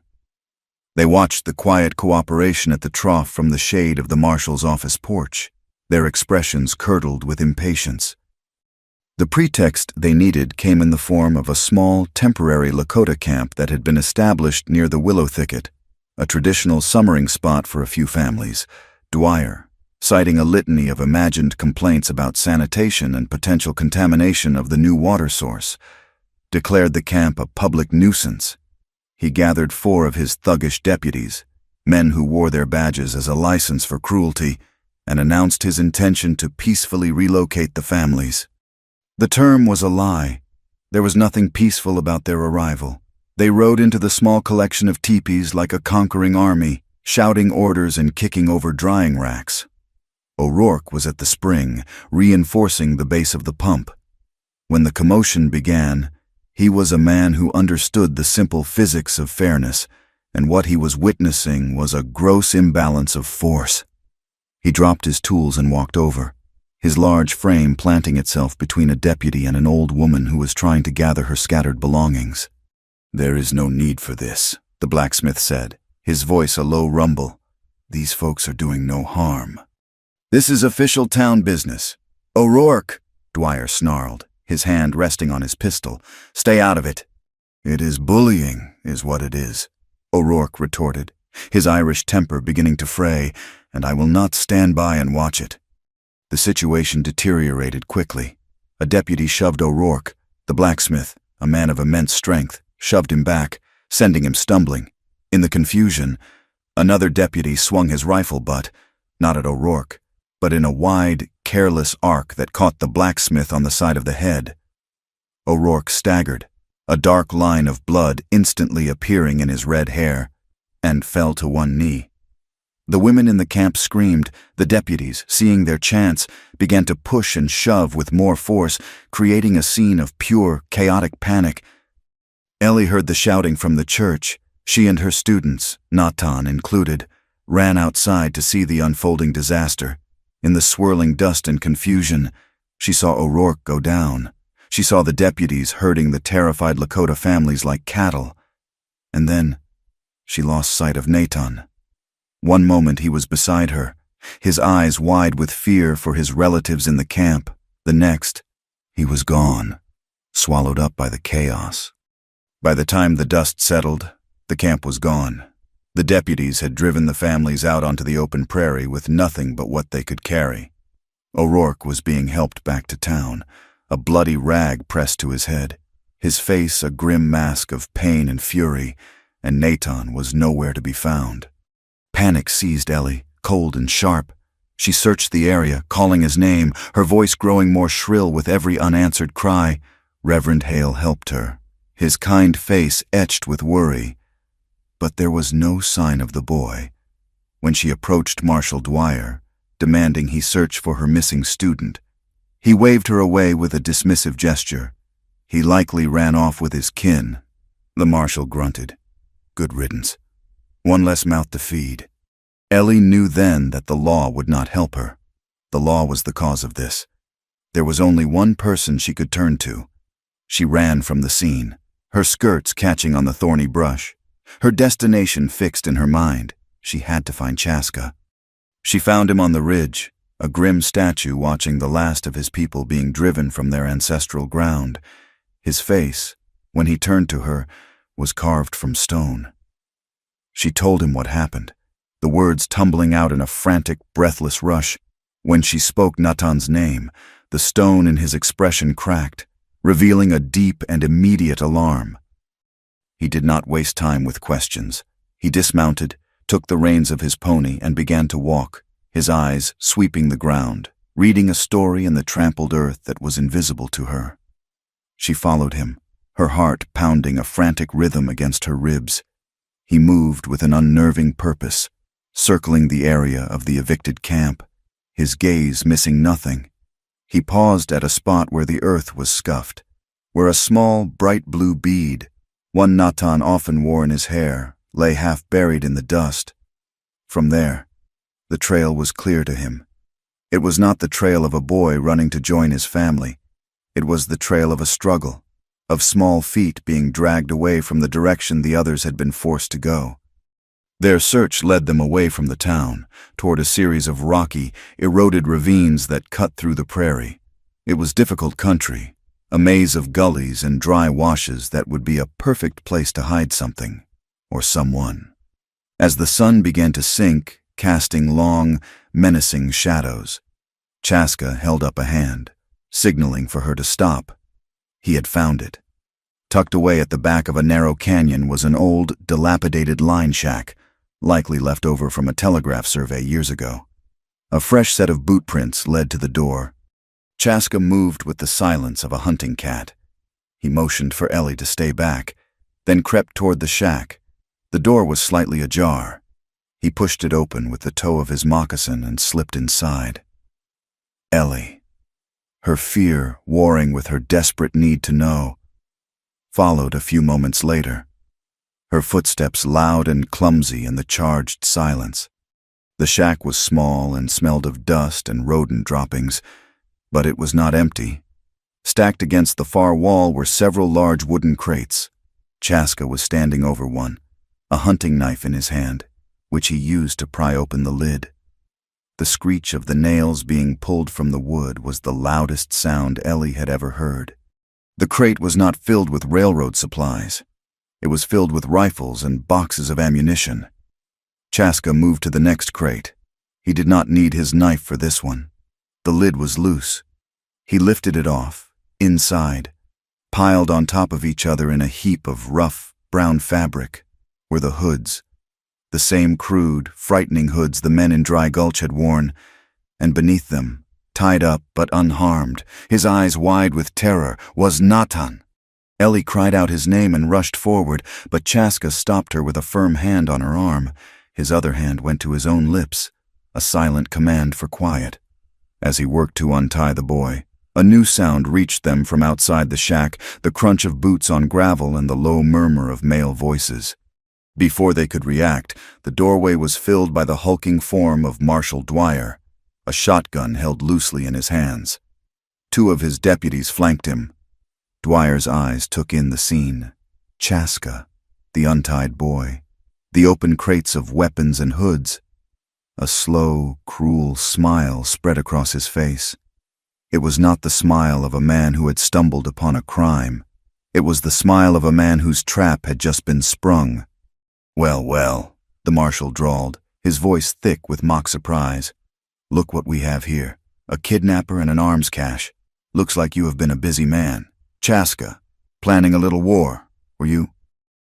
They watched the quiet cooperation at the trough from the shade of the marshal's office porch, their expressions curdled with impatience. The pretext they needed came in the form of a small, temporary Lakota camp that had been established near the willow thicket, a traditional summering spot for a few families. Dwyer, citing a litany of imagined complaints about sanitation and potential contamination of the new water source, declared the camp a public nuisance. He gathered 4 of his thuggish deputies, men who wore their badges as a license for cruelty, and announced his intention to peacefully relocate the families. The term was a lie. There was nothing peaceful about their arrival. They rode into the small collection of teepees like a conquering army, shouting orders and kicking over drying racks. O'Rourke was at the spring, reinforcing the base of the pump. When the commotion began, he was a man who understood the simple physics of fairness, and what he was witnessing was a gross imbalance of force. He dropped his tools and walked over, his large frame planting itself between a deputy and an old woman who was trying to gather her scattered belongings. "There is no need for this," the blacksmith said, his voice a low rumble. "These folks are doing no harm." "This is official town business." "O'Rourke," Dwyer snarled, his hand resting on his pistol. "Stay out of it." "It is bullying, is what it is," O'Rourke retorted, his Irish temper beginning to fray, "and I will not stand by and watch it." The situation deteriorated quickly. A deputy shoved O'Rourke. The blacksmith, a man of immense strength, shoved him back, sending him stumbling. In the confusion, another deputy swung his rifle butt, not at O'Rourke, but in a wide, careless arc that caught the blacksmith on the side of the head. O'Rourke staggered, a dark line of blood instantly appearing in his red hair, and fell to one knee. The women in the camp screamed. The deputies, seeing their chance, began to push and shove with more force, creating a scene of pure, chaotic panic. Ellie heard the shouting from the church. She and her students, Natan included, ran outside to see the unfolding disaster. In the swirling dust and confusion, she saw O'Rourke go down. She saw the deputies herding the terrified Lakota families like cattle. And then she lost sight of Natan. One moment he was beside her, his eyes wide with fear for his relatives in the camp. The next, he was gone, swallowed up by the chaos. By the time the dust settled, the camp was gone. The deputies had driven the families out onto the open prairie with nothing but what they could carry. O'Rourke was being helped back to town, a bloody rag pressed to his head, his face a grim mask of pain and fury, and Nathan was nowhere to be found. Panic seized Ellie, cold and sharp. She searched the area, calling his name, her voice growing more shrill with every unanswered cry. Reverend Hale helped her, his kind face etched with worry. But there was no sign of the boy. When she approached Marshal Dwyer, demanding he search for her missing student, he waved her away with a dismissive gesture. He likely ran off with his kin. The marshal grunted. Good riddance. One less mouth to feed. Ellie knew then that the law would not help her. The law was the cause of this. There was only one person she could turn to. She ran from the scene, her skirts catching on the thorny brush. Her destination fixed in her mind. She had to find Chaska. She found him on the ridge, a grim statue watching the last of his people being driven from their ancestral ground. His face, when he turned to her, was carved from stone. She told him what happened, the words tumbling out in a frantic, breathless rush. When she spoke Natan's name, the stone in his expression cracked, revealing a deep and immediate alarm. He did not waste time with questions. He dismounted, took the reins of his pony, and began to walk, his eyes sweeping the ground, reading a story in the trampled earth that was invisible to her. She followed him, her heart pounding a frantic rhythm against her ribs. He moved with an unnerving purpose, circling the area of the evicted camp, his gaze missing nothing. He paused at a spot where the earth was scuffed, where a small, bright blue bead, one Natan often wore in his hair, lay half buried in the dust. From there, the trail was clear to him. It was not the trail of a boy running to join his family. It was the trail of a struggle, of small feet being dragged away from the direction the others had been forced to go. Their search led them away from the town, toward a series of rocky, eroded ravines that cut through the prairie. It was difficult country, a maze of gullies and dry washes that would be a perfect place to hide something, or someone. As the sun began to sink, casting long, menacing shadows, Chaska held up a hand, signaling for her to stop. He had found it. Tucked away at the back of a narrow canyon was an old, dilapidated line shack, likely left over from a telegraph survey years ago. A fresh set of boot prints led to the door. Chaska moved with the silence of a hunting cat. He motioned for Ellie to stay back, then crept toward the shack. The door was slightly ajar. He pushed it open with the toe of his moccasin and slipped inside. Ellie, her fear warring with her desperate need to know, followed a few moments later, her footsteps loud and clumsy in the charged silence. The shack was small and smelled of dust and rodent droppings, but it was not empty. Stacked against the far wall were several large wooden crates. Chaska was standing over one, a hunting knife in his hand, which he used to pry open the lid. The screech of the nails being pulled from the wood was the loudest sound Ellie had ever heard. The crate was not filled with railroad supplies. It was filled with rifles and boxes of ammunition. Chaska moved to the next crate. He did not need his knife for this one. The lid was loose. He lifted it off. Inside, piled on top of each other in a heap of rough, brown fabric, were the hoods. The same crude, frightening hoods the men in Dry Gulch had worn, and beneath them, tied up but unharmed, his eyes wide with terror, was Natan. Ellie cried out his name and rushed forward, but Chaska stopped her with a firm hand on her arm. His other hand went to his own lips, a silent command for quiet. As he worked to untie the boy, a new sound reached them from outside the shack, the crunch of boots on gravel and the low murmur of male voices. Before they could react, the doorway was filled by the hulking form of Marshal Dwyer, a shotgun held loosely in his hands. Two of his deputies flanked him. Dwyer's eyes took in the scene. Chaska, the untied boy, the open crates of weapons and hoods. A slow, cruel smile spread across his face. It was not the smile of a man who had stumbled upon a crime. It was the smile of a man whose trap had just been sprung. "Well, well," the marshal drawled, his voice thick with mock surprise. "Look what we have here. A kidnapper and an arms cache. Looks like you have been a busy man. Chaska, planning a little war, were you?"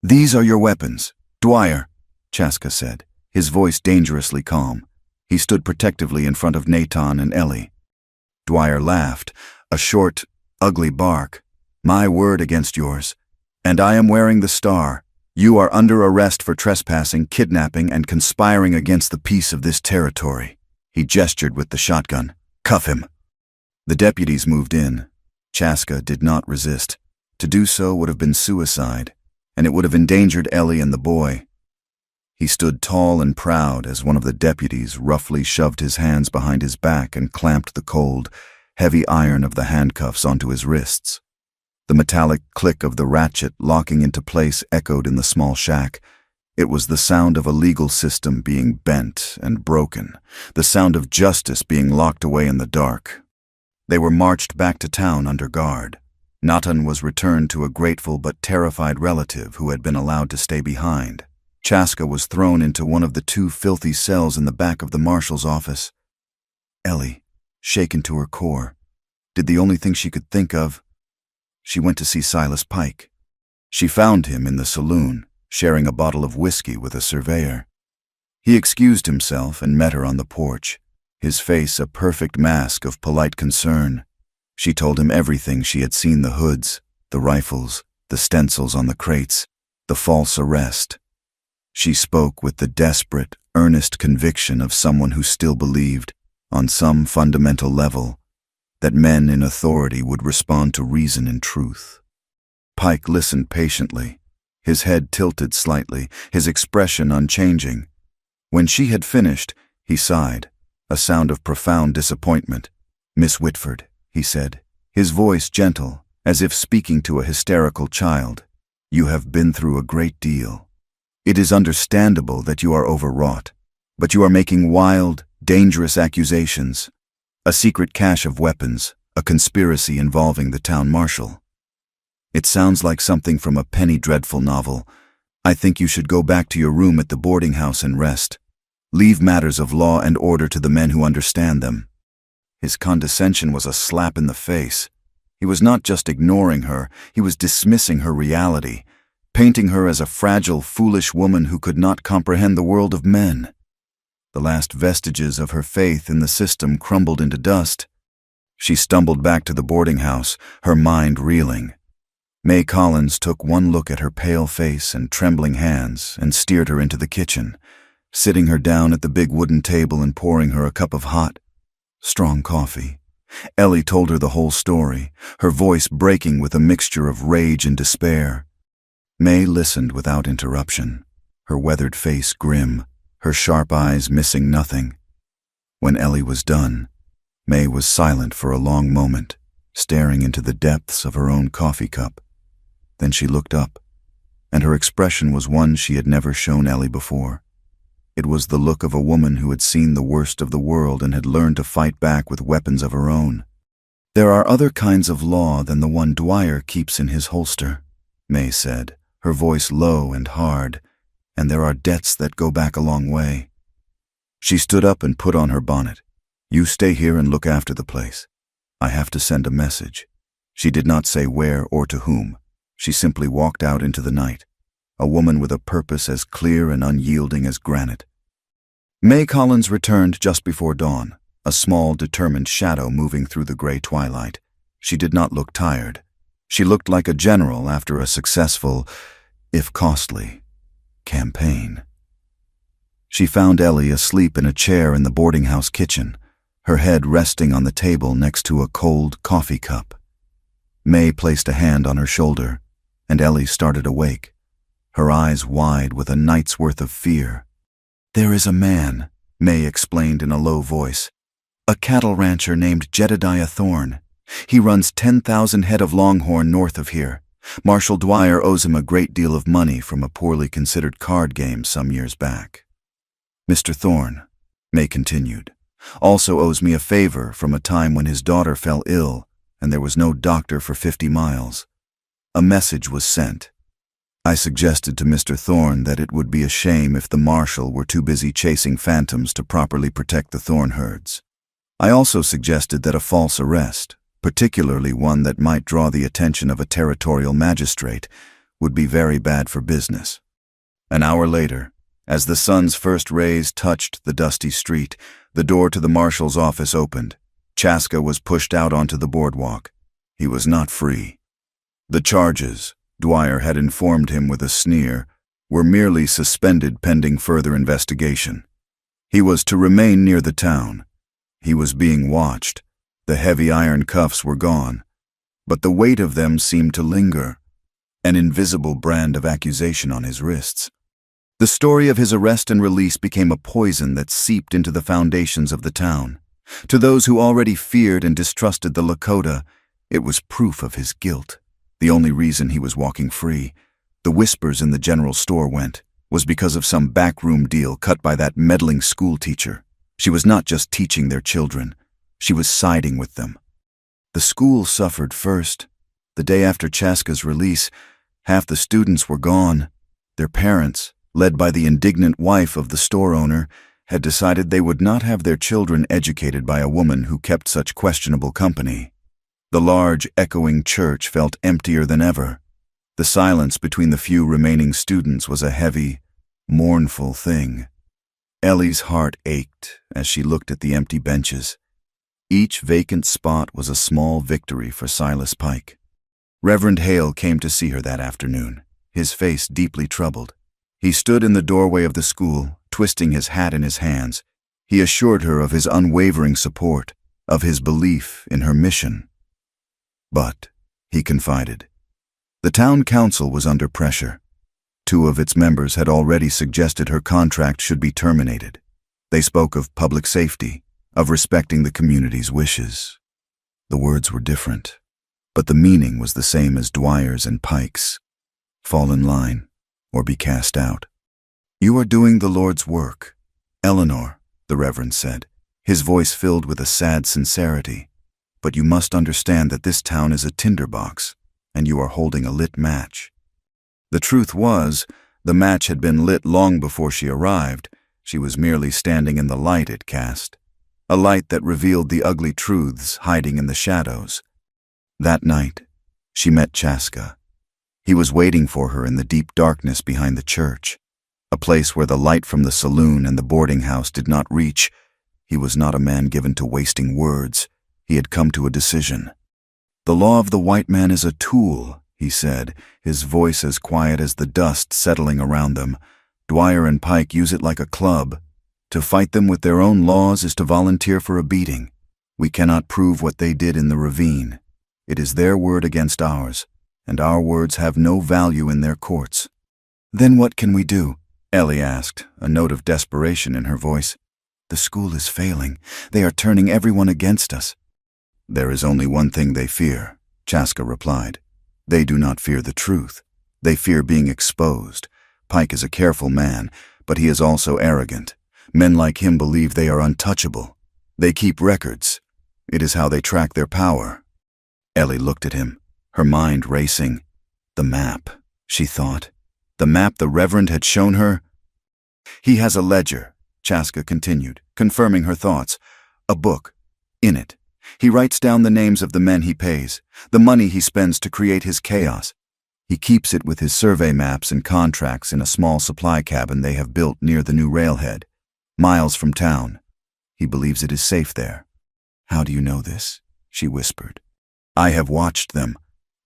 "These are your weapons, Dwyer," Chaska said, his voice dangerously calm. He stood protectively in front of Natan and Ellie. Dwyer laughed, a short, ugly bark. "My word against yours. And I am wearing the star. You are under arrest for trespassing, kidnapping, and conspiring against the peace of this territory." He gestured with the shotgun. "Cuff him." The deputies moved in. Chaska did not resist. To do so would have been suicide, and it would have endangered Ellie and the boy. He stood tall and proud as one of the deputies roughly shoved his hands behind his back and clamped the cold, heavy iron of the handcuffs onto his wrists. The metallic click of the ratchet locking into place echoed in the small shack. It was the sound of a legal system being bent and broken, the sound of justice being locked away in the dark. They were marched back to town under guard. Natan was returned to a grateful but terrified relative who had been allowed to stay behind. Chaska was thrown into one of the 2 filthy cells in the back of the marshal's office. Ellie, shaken to her core, did the only thing she could think of. She went to see Silas Pike. She found him in the saloon, sharing a bottle of whiskey with a surveyor. He excused himself and met her on the porch, his face a perfect mask of polite concern. She told him everything she had seen: the hoods, the rifles, the stencils on the crates, the false arrest. She spoke with the desperate, earnest conviction of someone who still believed, on some fundamental level, that men in authority would respond to reason and truth. Pike listened patiently, his head tilted slightly, his expression unchanging. When she had finished, he sighed, a sound of profound disappointment. "Miss Whitford," he said, his voice gentle, as if speaking to a hysterical child, "you have been through a great deal. It is understandable that you are overwrought, but you are making wild, dangerous accusations. A secret cache of weapons, a conspiracy involving the town marshal. It sounds like something from a Penny Dreadful novel. I think you should go back to your room at the boarding house and rest. Leave matters of law and order to the men who understand them." His condescension was a slap in the face. He was not just ignoring her, he was dismissing her reality, painting her as a fragile, foolish woman who could not comprehend the world of men. The last vestiges of her faith in the system crumbled into dust. She stumbled back to the boarding house, her mind reeling. May Collins took one look at her pale face and trembling hands and steered her into the kitchen, sitting her down at the big wooden table and pouring her a cup of hot, strong coffee. Ellie told her the whole story, her voice breaking with a mixture of rage and despair. May listened without interruption, her weathered face grim, her sharp eyes missing nothing. When Ellie was done, May was silent for a long moment, staring into the depths of her own coffee cup. Then she looked up, and her expression was one she had never shown Ellie before. It was the look of a woman who had seen the worst of the world and had learned to fight back with weapons of her own. "There are other kinds of law than the one Dwyer keeps in his holster," May said, her voice low and hard, "and there are debts that go back a long way." She stood up and put on her bonnet. "You stay here and look after the place. I have to send a message." She did not say where or to whom. She simply walked out into the night, a woman with a purpose as clear and unyielding as granite. May Collins returned just before dawn, a small, determined shadow moving through the gray twilight. She did not look tired. She looked like a general after a successful, if costly, campaign. She found Ellie asleep in a chair in the boarding house kitchen, her head resting on the table next to a cold coffee cup. May placed a hand on her shoulder, and Ellie started awake, her eyes wide with a night's worth of fear. "There is a man," May explained in a low voice, "a cattle rancher named Jedediah Thorne. He runs 10,000 head of longhorn north of here. Marshal Dwyer owes him a great deal of money from a poorly considered card game some years back." "Mr. Thorne," May continued, Also owes me a favor from a time when his daughter fell ill and there was no doctor for 50 miles. A message was sent. I suggested to Mr. Thorne that it would be a shame if the marshal were too busy chasing phantoms to properly protect the thorn herds. I also suggested that a false arrest, particularly one that might draw the attention of a territorial magistrate, would be very bad for business. An hour later, as the sun's first rays touched the dusty street, the door to the marshal's office opened. Chaska was pushed out onto the boardwalk. He was not free. The charges, Dwyer had informed him with a sneer, were merely suspended pending further investigation. He was to remain near the town. He was being watched. The heavy iron cuffs were gone, but the weight of them seemed to linger, an invisible brand of accusation on his wrists. The story of his arrest and release became a poison that seeped into the foundations of the town. To those who already feared and distrusted the Lakota, it was proof of his guilt. The only reason he was walking free, the whispers in the general store went, was because of some backroom deal cut by that meddling schoolteacher. She was not just teaching their children, she was siding with them. The school suffered first. The day after Chaska's release, half the students were gone. Their parents, led by the indignant wife of the store owner, had decided they would not have their children educated by a woman who kept such questionable company. The large, echoing church felt emptier than ever. The silence between the few remaining students was a heavy, mournful thing. Ellie's heart ached as she looked at the empty benches. Each vacant spot was a small victory for Silas Pike. Reverend Hale came to see her that afternoon, his face deeply troubled. He stood in the doorway of the school, twisting his hat in his hands. He assured her of his unwavering support, of his belief in her mission. But, he confided, the town council was under pressure. 2 of its members had already suggested her contract should be terminated. They spoke of public safety, of respecting the community's wishes. The words were different, but the meaning was the same as Dwyer's and Pike's. Fall in line, or be cast out. You are doing the Lord's work, Eleanor, the Reverend said, his voice filled with a sad sincerity. But you must understand that this town is a tinderbox, and you are holding a lit match. The truth was, the match had been lit long before she arrived. She was merely standing in the light it cast, a light that revealed the ugly truths hiding in the shadows. That night, she met Chaska. He was waiting for her in the deep darkness behind the church, a place where the light from the saloon and the boarding house did not reach. He was not a man given to wasting words. He had come to a decision. The law of the white man is a tool, he said, his voice as quiet as the dust settling around them. Dwyer and Pike use it like a club. To fight them with their own laws is to volunteer for a beating. We cannot prove what they did in the ravine. It is their word against ours, and our words have no value in their courts. Then what can we do? Ellie asked, a note of desperation in her voice. The school is failing. They are turning everyone against us. There is only one thing they fear, Chaska replied. They do not fear the truth. They fear being exposed. Pike is a careful man, but he is also arrogant. Men like him believe they are untouchable. They keep records. It is how they track their power. Ellie looked at him, her mind racing. The map, she thought. The map the Reverend had shown her. He has a ledger, Chaska continued, confirming her thoughts. A book. In it, he writes down the names of the men he pays, the money he spends to create his chaos. He keeps it with his survey maps and contracts in a small supply cabin they have built near the new railhead, miles from town. He believes it is safe there. How do you know this? She whispered. I have watched them.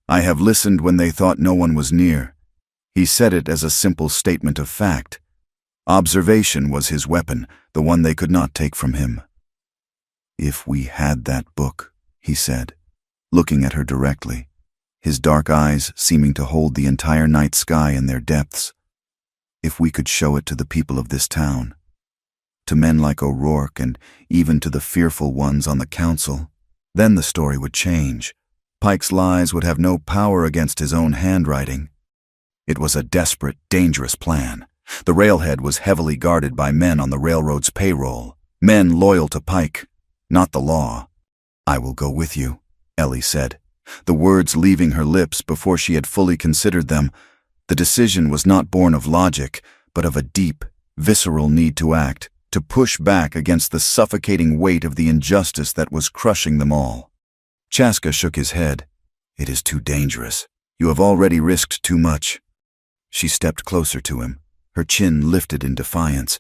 I have listened when they thought no one was near. He said it as a simple statement of fact. Observation was his weapon, the one they could not take from him. If we had that book, he said, looking at her directly, his dark eyes seeming to hold the entire night sky in their depths. If we could show it to the people of this town, to men like O'Rourke and even to the fearful ones on the council, then the story would change. Pike's lies would have no power against his own handwriting. It was a desperate, dangerous plan. The railhead was heavily guarded by men on the railroad's payroll. Men loyal to Pike, not the law. "I will go with you," Ellie said, the words leaving her lips before she had fully considered them. The decision was not born of logic, but of a deep, visceral need to act, to push back against the suffocating weight of the injustice that was crushing them all. Chaska shook his head. "It is too dangerous. You have already risked too much." She stepped closer to him, her chin lifted in defiance.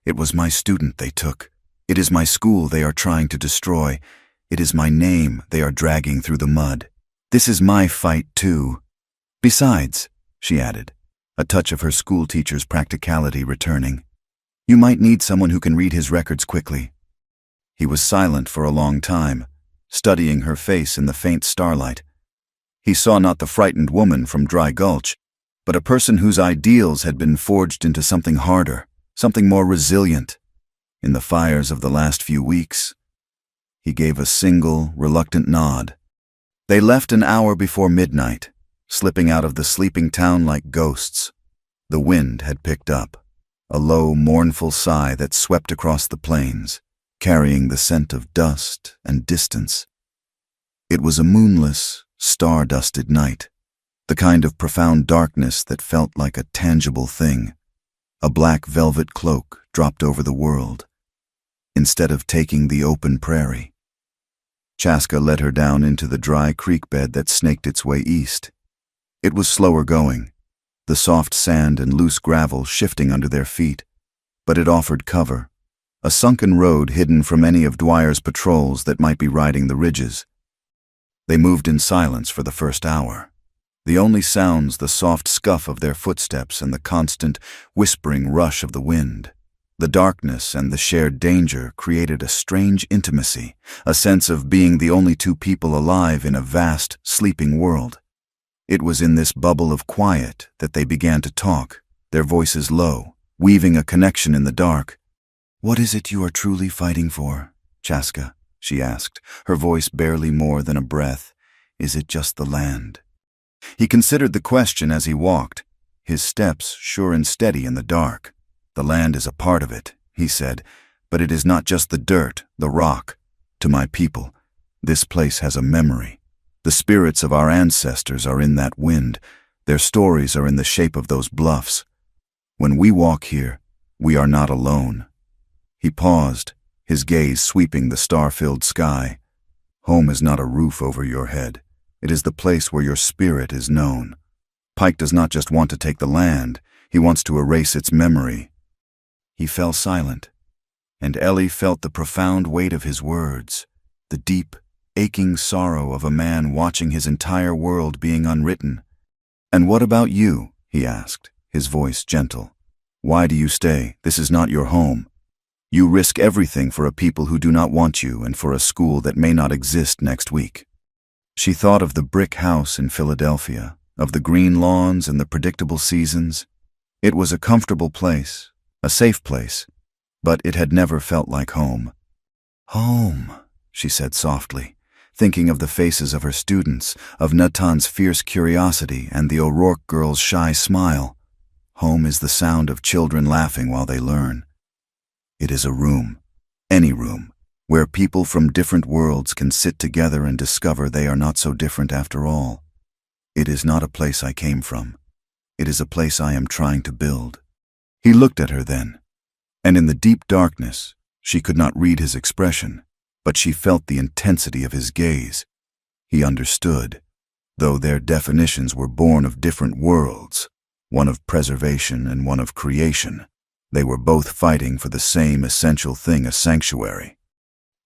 "It was my student they took. It is my school they are trying to destroy. It is my name they are dragging through the mud. This is my fight, too. Besides," she added, a touch of her schoolteacher's practicality returning, "you might need someone who can read his records quickly." He was silent for a long time, studying her face in the faint starlight. He saw not the frightened woman from Dry Gulch, but a person whose ideals had been forged into something harder, something more resilient. In the fires of the last few weeks, he gave a single, reluctant nod. They left an hour before midnight, slipping out of the sleeping town like ghosts. The wind had picked up, a low, mournful sigh that swept across the plains, carrying the scent of dust and distance. It was a moonless, star-dusted night, the kind of profound darkness that felt like a tangible thing. A black velvet cloak dropped over the world, instead of taking the open prairie. Chaska led her down into the dry creek bed that snaked its way east. It was slower going, the soft sand and loose gravel shifting under their feet, but it offered cover, a sunken road hidden from any of Dwyer's patrols that might be riding the ridges. They moved in silence for the first hour, the only sounds the soft scuff of their footsteps and the constant, whispering rush of the wind. The darkness and the shared danger created a strange intimacy, a sense of being the only two people alive in a vast, sleeping world. It was in this bubble of quiet that they began to talk, their voices low, weaving a connection in the dark. "What is it you are truly fighting for, Chaska?" she asked, her voice barely more than a breath. "Is it just the land?" He considered the question as he walked, his steps sure and steady in the dark. "The land is a part of it," he said, "but it is not just the dirt, the rock. To my people, this place has a memory. The spirits of our ancestors are in that wind. Their stories are in the shape of those bluffs. When we walk here, we are not alone." He paused, his gaze sweeping the star-filled sky. "Home is not a roof over your head. It is the place where your spirit is known. Pike does not just want to take the land, he wants to erase its memory." He fell silent, and Ellie felt the profound weight of his words, the deep, aching sorrow of a man watching his entire world being unwritten. "And what about you?" he asked, his voice gentle. "Why do you stay? This is not your home. You risk everything for a people who do not want you and for a school that may not exist next week." She thought of the brick house in Philadelphia, of the green lawns and the predictable seasons. It was a comfortable place, a safe place, but it had never felt like home. "Home," she said softly, thinking of the faces of her students, of Natan's fierce curiosity and the O'Rourke girl's shy smile. Home is the sound of children laughing while they learn. It is a room, any room, where people from different worlds can sit together and discover they are not so different after all. "It is not a place I came from. It is a place I am trying to build." He looked at her then, and in the deep darkness, she could not read his expression, but she felt the intensity of his gaze. He understood, though their definitions were born of different worlds, one of preservation and one of creation. They were both fighting for the same essential thing, a sanctuary.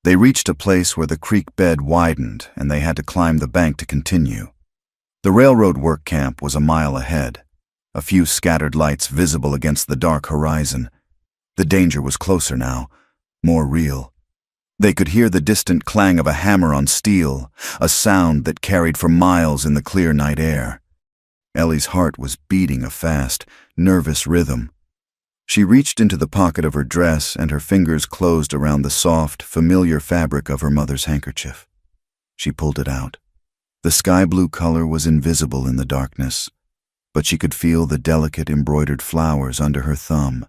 They reached a place where the creek bed widened and they had to climb the bank to continue. The railroad work camp was a mile ahead, a few scattered lights visible against the dark horizon. The danger was closer now, more real. They could hear the distant clang of a hammer on steel, a sound that carried for miles in the clear night air. Ellie's heart was beating a fast, nervous rhythm. She reached into the pocket of her dress and her fingers closed around the soft, familiar fabric of her mother's handkerchief. She pulled it out. The sky-blue color was invisible in the darkness, but she could feel the delicate embroidered flowers under her thumb.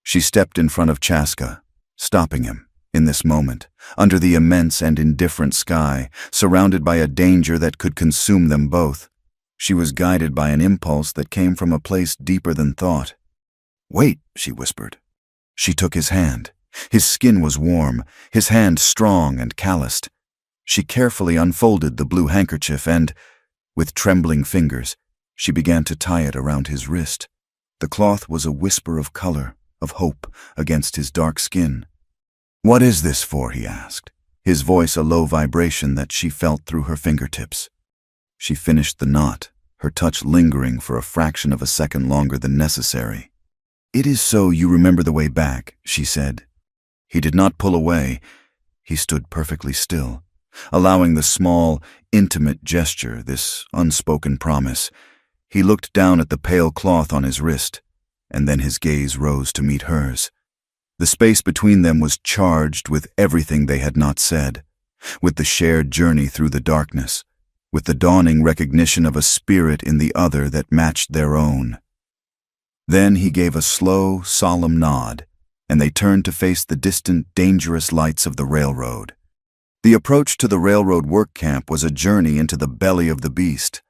She stepped in front of Chaska, stopping him, in this moment, under the immense and indifferent sky, surrounded by a danger that could consume them both. She was guided by an impulse that came from a place deeper than thought. "Wait," she whispered. She took his hand. His skin was warm, his hand strong and calloused. She carefully unfolded the blue handkerchief and, with trembling fingers, she began to tie it around his wrist. The cloth was a whisper of color, of hope, against his dark skin. "What is this for?" he asked, his voice a low vibration that she felt through her fingertips. She finished the knot, her touch lingering for a fraction of a second longer than necessary. "It is so you remember the way back," she said. He did not pull away. He stood perfectly still, allowing the small, intimate gesture, this unspoken promise. He looked down at the pale cloth on his wrist, and then his gaze rose to meet hers. The space between them was charged with everything they had not said, with the shared journey through the darkness, with the dawning recognition of a spirit in the other that matched their own. Then he gave a slow, solemn nod, and they turned to face the distant, dangerous lights of the railroad. The approach to the railroad work camp was a journey into the belly of the beast.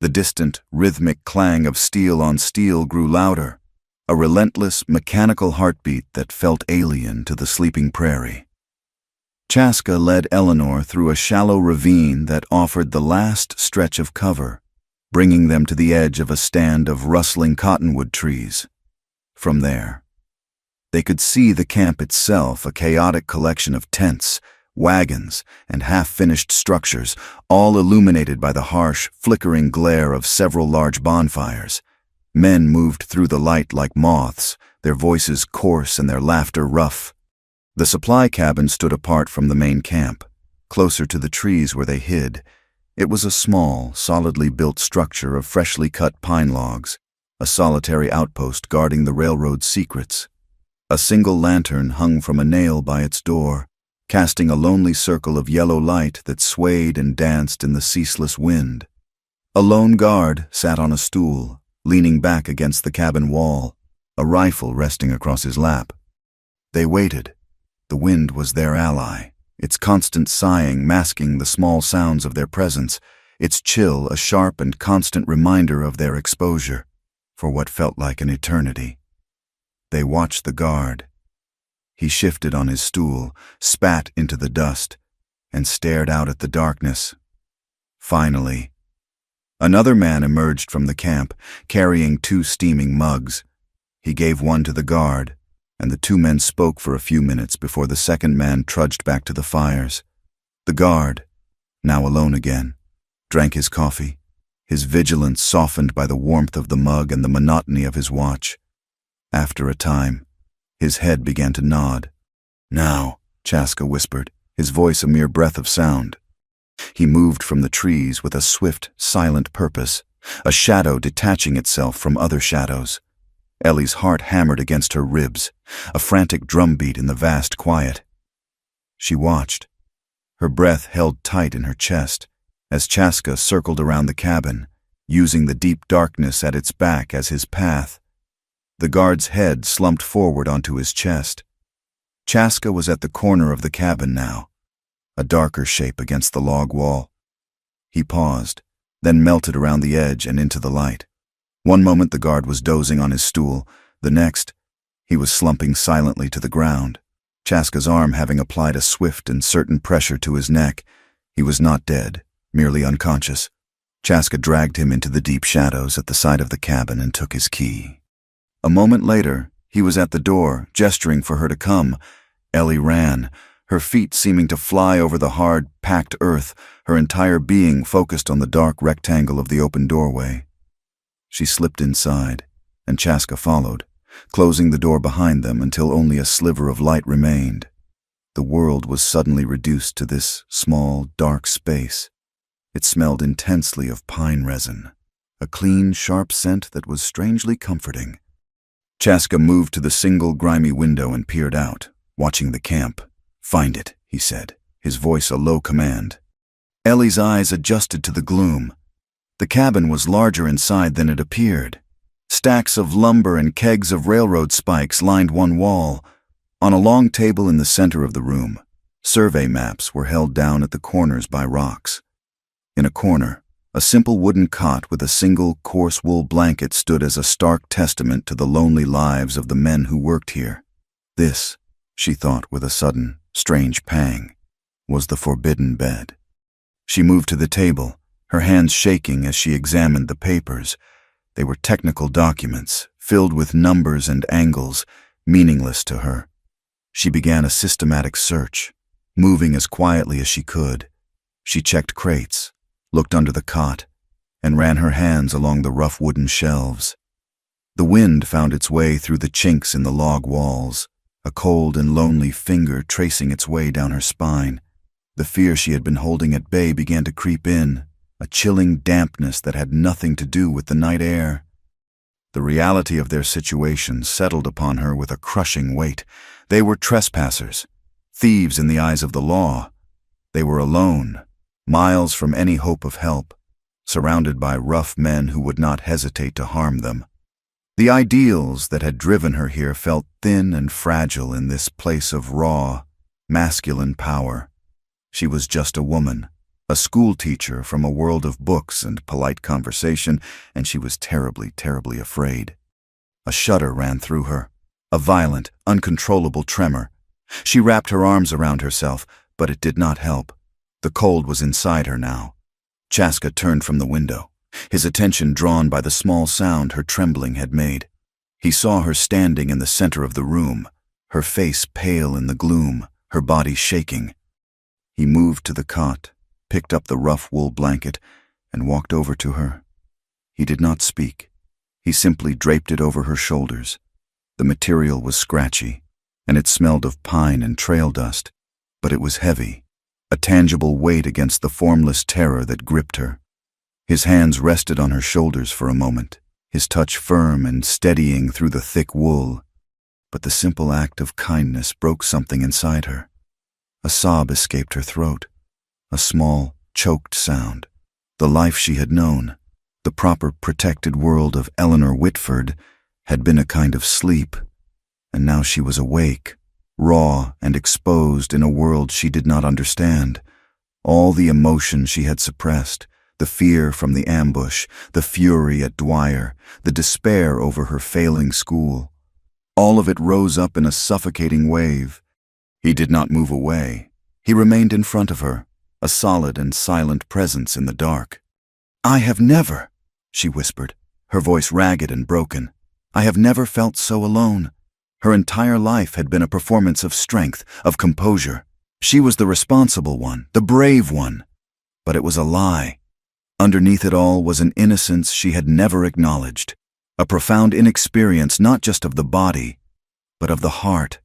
The distant, rhythmic clang of steel on steel grew louder, a relentless, mechanical heartbeat that felt alien to the sleeping prairie. Chaska led Eleanor through a shallow ravine that offered the last stretch of cover, bringing them to the edge of a stand of rustling cottonwood trees. From there, they could see the camp itself, a chaotic collection of tents, wagons, and half-finished structures, all illuminated by the harsh, flickering glare of several large bonfires. Men moved through the light like moths, their voices coarse and their laughter rough. The supply cabin stood apart from the main camp, closer to the trees where they hid. It was a small, solidly built structure of freshly cut pine logs, a solitary outpost guarding the railroad's secrets. A single lantern hung from a nail by its door, casting a lonely circle of yellow light that swayed and danced in the ceaseless wind. A lone guard sat on a stool, leaning back against the cabin wall, a rifle resting across his lap. They waited. The wind was their ally, its constant sighing masking the small sounds of their presence, its chill a sharp and constant reminder of their exposure, for what felt like an eternity. They watched the guard. He shifted on his stool, spat into the dust, and stared out at the darkness. Finally, another man emerged from the camp, carrying 2 steaming mugs. He gave one to the guard, and the 2 men spoke for a few minutes before the second man trudged back to the fires. The guard, now alone again, drank his coffee, his vigilance softened by the warmth of the mug and the monotony of his watch. After a time, his head began to nod. "Now," Chaska whispered, his voice a mere breath of sound. He moved from the trees with a swift, silent purpose, a shadow detaching itself from other shadows. Ellie's heart hammered against her ribs, a frantic drumbeat in the vast quiet. She watched, her breath held tight in her chest, as Chaska circled around the cabin, using the deep darkness at its back as his path. The guard's head slumped forward onto his chest. Chaska was at the corner of the cabin now, a darker shape against the log wall. He paused, then melted around the edge and into the light. One moment the guard was dozing on his stool, the next, he was slumping silently to the ground, Chaska's arm having applied a swift and certain pressure to his neck. He was not dead, merely unconscious. Chaska dragged him into the deep shadows at the side of the cabin and took his key. A moment later, he was at the door, gesturing for her to come. Ellie ran, her feet seeming to fly over the hard, packed earth, her entire being focused on the dark rectangle of the open doorway. She slipped inside, and Chaska followed, closing the door behind them until only a sliver of light remained. The world was suddenly reduced to this small, dark space. It smelled intensely of pine resin, a clean, sharp scent that was strangely comforting. Chaska moved to the single grimy window and peered out, watching the camp. "Find it," he said, his voice a low command. Ellie's eyes adjusted to the gloom. The cabin was larger inside than it appeared. Stacks of lumber and kegs of railroad spikes lined one wall. On a long table in the center of the room, survey maps were held down at the corners by rocks. In a corner, a simple wooden cot with a single coarse wool blanket stood as a stark testament to the lonely lives of the men who worked here. This, she thought with a sudden, strange pang, was the forbidden bed. She moved to the table, her hands shaking as she examined the papers. They were technical documents, filled with numbers and angles, meaningless to her. She began a systematic search, moving as quietly as she could. She checked crates, looked under the cot, and ran her hands along the rough wooden shelves. The wind found its way through the chinks in the log walls, a cold and lonely finger tracing its way down her spine. The fear she had been holding at bay began to creep in, a chilling dampness that had nothing to do with the night air. The reality of their situation settled upon her with a crushing weight. They were trespassers, thieves in the eyes of the law. They were alone, miles from any hope of help, surrounded by rough men who would not hesitate to harm them. The ideals that had driven her here felt thin and fragile in this place of raw, masculine power. She was just a woman, a school teacher from a world of books and polite conversation, and she was terribly, terribly afraid. A shudder ran through her, a violent, uncontrollable tremor. She wrapped her arms around herself, but it did not help. The cold was inside her now. Chaska turned from the window, his attention drawn by the small sound her trembling had made. He saw her standing in the center of the room, her face pale in the gloom, her body shaking. He moved to the cot, picked up the rough wool blanket, and walked over to her. He did not speak. He simply draped it over her shoulders. The material was scratchy, and it smelled of pine and trail dust, but it was heavy, a tangible weight against the formless terror that gripped her. His hands rested on her shoulders for a moment, his touch firm and steadying through the thick wool. But the simple act of kindness broke something inside her. A sob escaped her throat, a small, choked sound. The life she had known, the proper protected world of Eleanor Whitford, had been a kind of sleep, and now she was awake, raw and exposed in a world she did not understand. All the emotion she had suppressed, the fear from the ambush, the fury at Dwyer, the despair over her failing school, all of it rose up in a suffocating wave. He did not move away. He remained in front of her, a solid and silent presence in the dark. "I have never," she whispered, her voice ragged and broken. "I have never felt so alone." Her entire life had been a performance of strength, of composure. She was the responsible one, the brave one. But it was a lie. Underneath it all was an innocence she had never acknowledged, a profound inexperience not just of the body, but of the heart.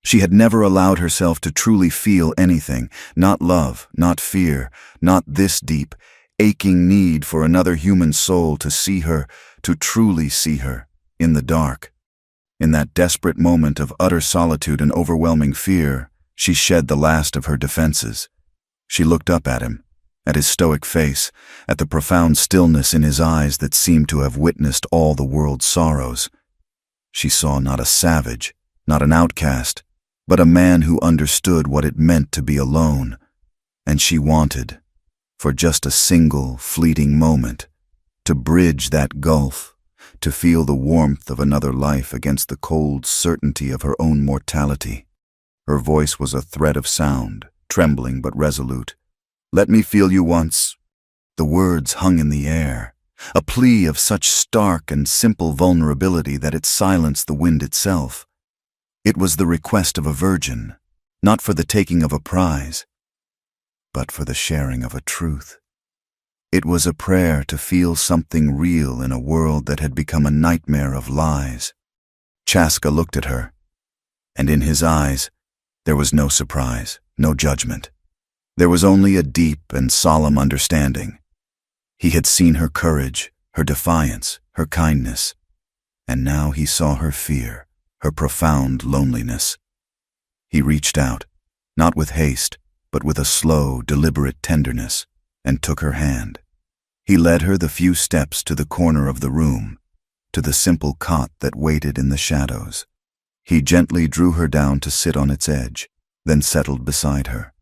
She had never allowed herself to truly feel anything, not love, not fear, not this deep, aching need for another human soul to see her, to truly see her, in the dark. In that desperate moment of utter solitude and overwhelming fear, she shed the last of her defenses. She looked up at him, at his stoic face, at the profound stillness in his eyes that seemed to have witnessed all the world's sorrows. She saw not a savage, not an outcast, but a man who understood what it meant to be alone, and she wanted, for just a single, fleeting moment, to bridge that gulf, to feel the warmth of another life against the cold certainty of her own mortality. Her voice was a thread of sound, trembling but resolute. "Let me feel you once." The words hung in the air, a plea of such stark and simple vulnerability that it silenced the wind itself. It was the request of a virgin, not for the taking of a prize, but for the sharing of a truth. It was a prayer to feel something real in a world that had become a nightmare of lies. Chaska looked at her, and in his eyes there was no surprise, no judgment. There was only a deep and solemn understanding. He had seen her courage, her defiance, her kindness, and now he saw her fear, her profound loneliness. He reached out, not with haste, but with a slow, deliberate tenderness, and took her hand. He led her the few steps to the corner of the room, to the simple cot that waited in the shadows. He gently drew her down to sit on its edge, then settled beside her.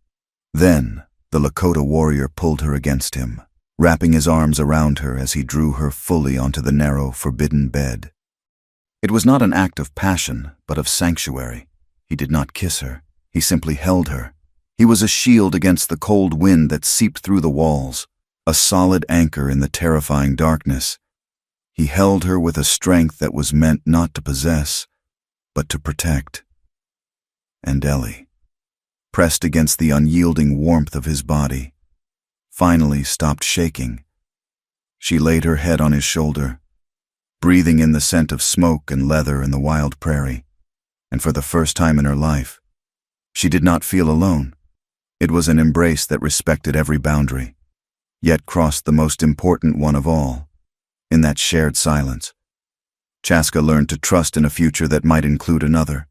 Then, the Lakota warrior pulled her against him, wrapping his arms around her as he drew her fully onto the narrow, forbidden bed. It was not an act of passion, but of sanctuary. He did not kiss her. He simply held her. He was a shield against the cold wind that seeped through the walls, a solid anchor in the terrifying darkness. He held her with a strength that was meant not to possess, but to protect. And Ellie, pressed against the unyielding warmth of his body, finally stopped shaking. She laid her head on his shoulder, breathing in the scent of smoke and leather in the wild prairie, and for the first time in her life, she did not feel alone. It was an embrace that respected every boundary, yet crossed the most important one of all. In that shared silence, Chaska learned to trust in a future that might include another,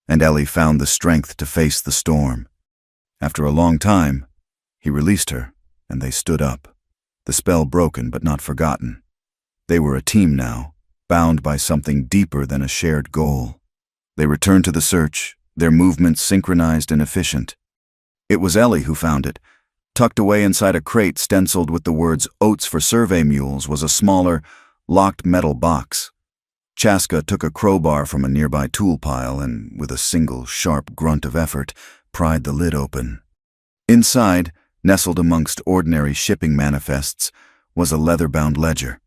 and Ellie found the strength to face the storm. After a long time, he released her, and they stood up, the spell broken but not forgotten. They were a team now, bound by something deeper than a shared goal. They returned to the search, their movements synchronized and efficient. It was Ellie who found it. Tucked away inside a crate stenciled with the words "Oats for Survey Mules" was a smaller, locked metal box. Chaska took a crowbar from a nearby tool pile and, with a single sharp grunt of effort, pried the lid open. Inside, nestled amongst ordinary shipping manifests, was a leather-bound ledger.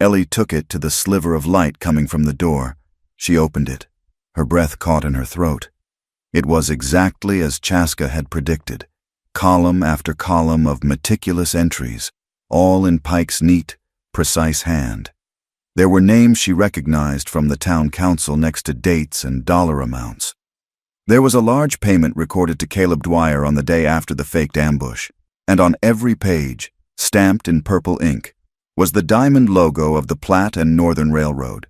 Ellie took it to the sliver of light coming from the door. She opened it. Her breath caught in her throat. It was exactly as Chaska had predicted. Column after column of meticulous entries, all in Pike's neat, precise hand. There were names she recognized from the town council next to dates and dollar amounts. There was a large payment recorded to Caleb Dwyer on the day after the faked ambush, and on every page, stamped in purple ink, was the diamond logo of the Platte and Northern Railroad.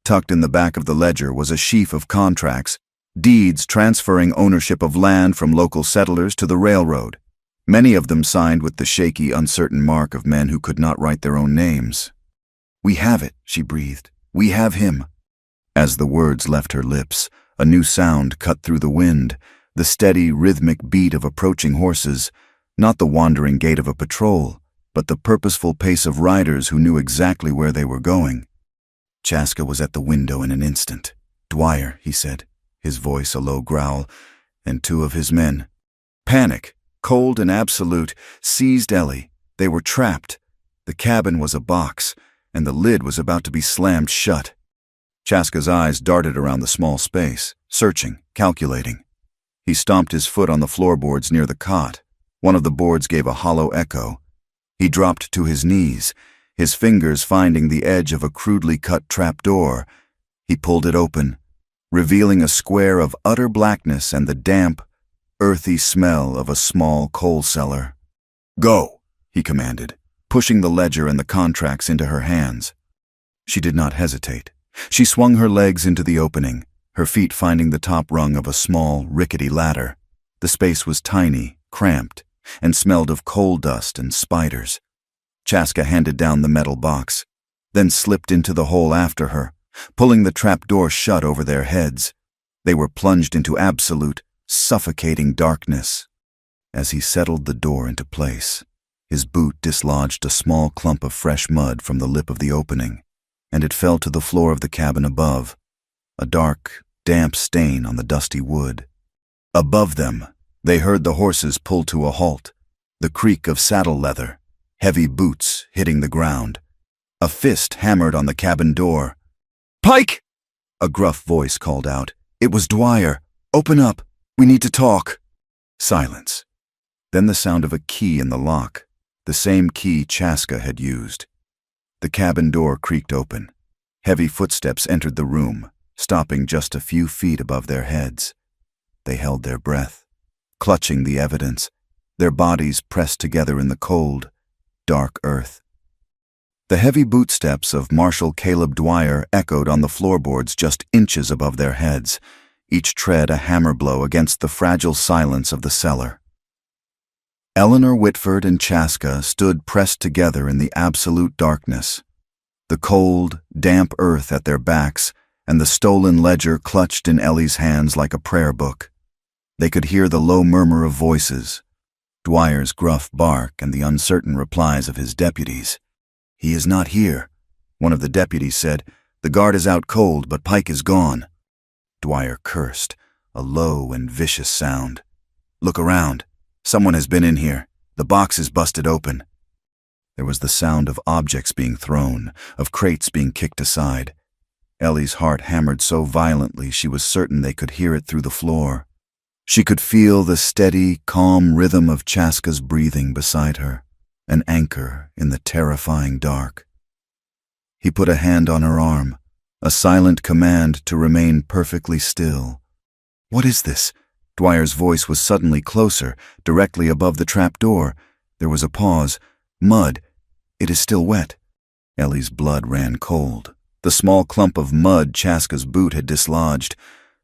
Tucked in the back of the ledger was a sheaf of contracts, deeds transferring ownership of land from local settlers to the railroad, many of them signed with the shaky, uncertain mark of men who could not write their own names. "We have it," she breathed. "We have him." As the words left her lips, a new sound cut through the wind, the steady, rhythmic beat of approaching horses, not the wandering gait of a patrol, but the purposeful pace of riders who knew exactly where they were going. Chaska was at the window in an instant. "Dwyer," he said, his voice a low growl, and two of his men. Panic, cold and absolute, seized Ellie. They were trapped. The cabin was a box, and the lid was about to be slammed shut. Chaska's eyes darted around the small space, searching, calculating. He stomped his foot on the floorboards near the cot. One of the boards gave a hollow echo. He dropped to his knees, his fingers finding the edge of a crudely cut trapdoor. He pulled it open, revealing a square of utter blackness and the damp, earthy smell of a small coal cellar. "Go," he commanded, pushing the ledger and the contracts into her hands. She did not hesitate. She swung her legs into the opening, her feet finding the top rung of a small, rickety ladder. The space was tiny, cramped, and smelled of coal dust and spiders. Chaska handed down the metal box, then slipped into the hole after her, pulling the trapdoor shut over their heads. They were plunged into absolute, suffocating darkness. As he settled the door into place, his boot dislodged a small clump of fresh mud from the lip of the opening, and it fell to the floor of the cabin above, a dark, damp stain on the dusty wood. Above them, they heard the horses pull to a halt, the creak of saddle leather, heavy boots hitting the ground. A fist hammered on the cabin door. "Pike!" a gruff voice called out. It was Dwyer. "Open up. We need to talk." Silence. Then the sound of a key in the lock, the same key Chaska had used. The cabin door creaked open. Heavy footsteps entered the room, stopping just a few feet above their heads. They held their breath, clutching the evidence, their bodies pressed together in the cold, dark earth. The heavy bootsteps of Marshal Caleb Dwyer echoed on the floorboards just inches above their heads, each tread a hammer blow against the fragile silence of the cellar. Eleanor Whitford and Chaska stood pressed together in the absolute darkness, the cold, damp earth at their backs and the stolen ledger clutched in Ellie's hands like a prayer book. They could hear the low murmur of voices, Dwyer's gruff bark and the uncertain replies of his deputies. "He is not here," one of the deputies said. "The guard is out cold, but Pike is gone." Dwyer cursed, a low and vicious sound. "Look around. Someone has been in here. The box is busted open." There was the sound of objects being thrown, of crates being kicked aside. Ellie's heart hammered so violently she was certain they could hear it through the floor. She could feel the steady, calm rhythm of Chaska's breathing beside her, an anchor in the terrifying dark. He put a hand on her arm, a silent command to remain perfectly still. "What is this?" Dwyer's voice was suddenly closer, directly above the trap door. There was a pause. "Mud. It is still wet." Ellie's blood ran cold. The small clump of mud Chaska's boot had dislodged.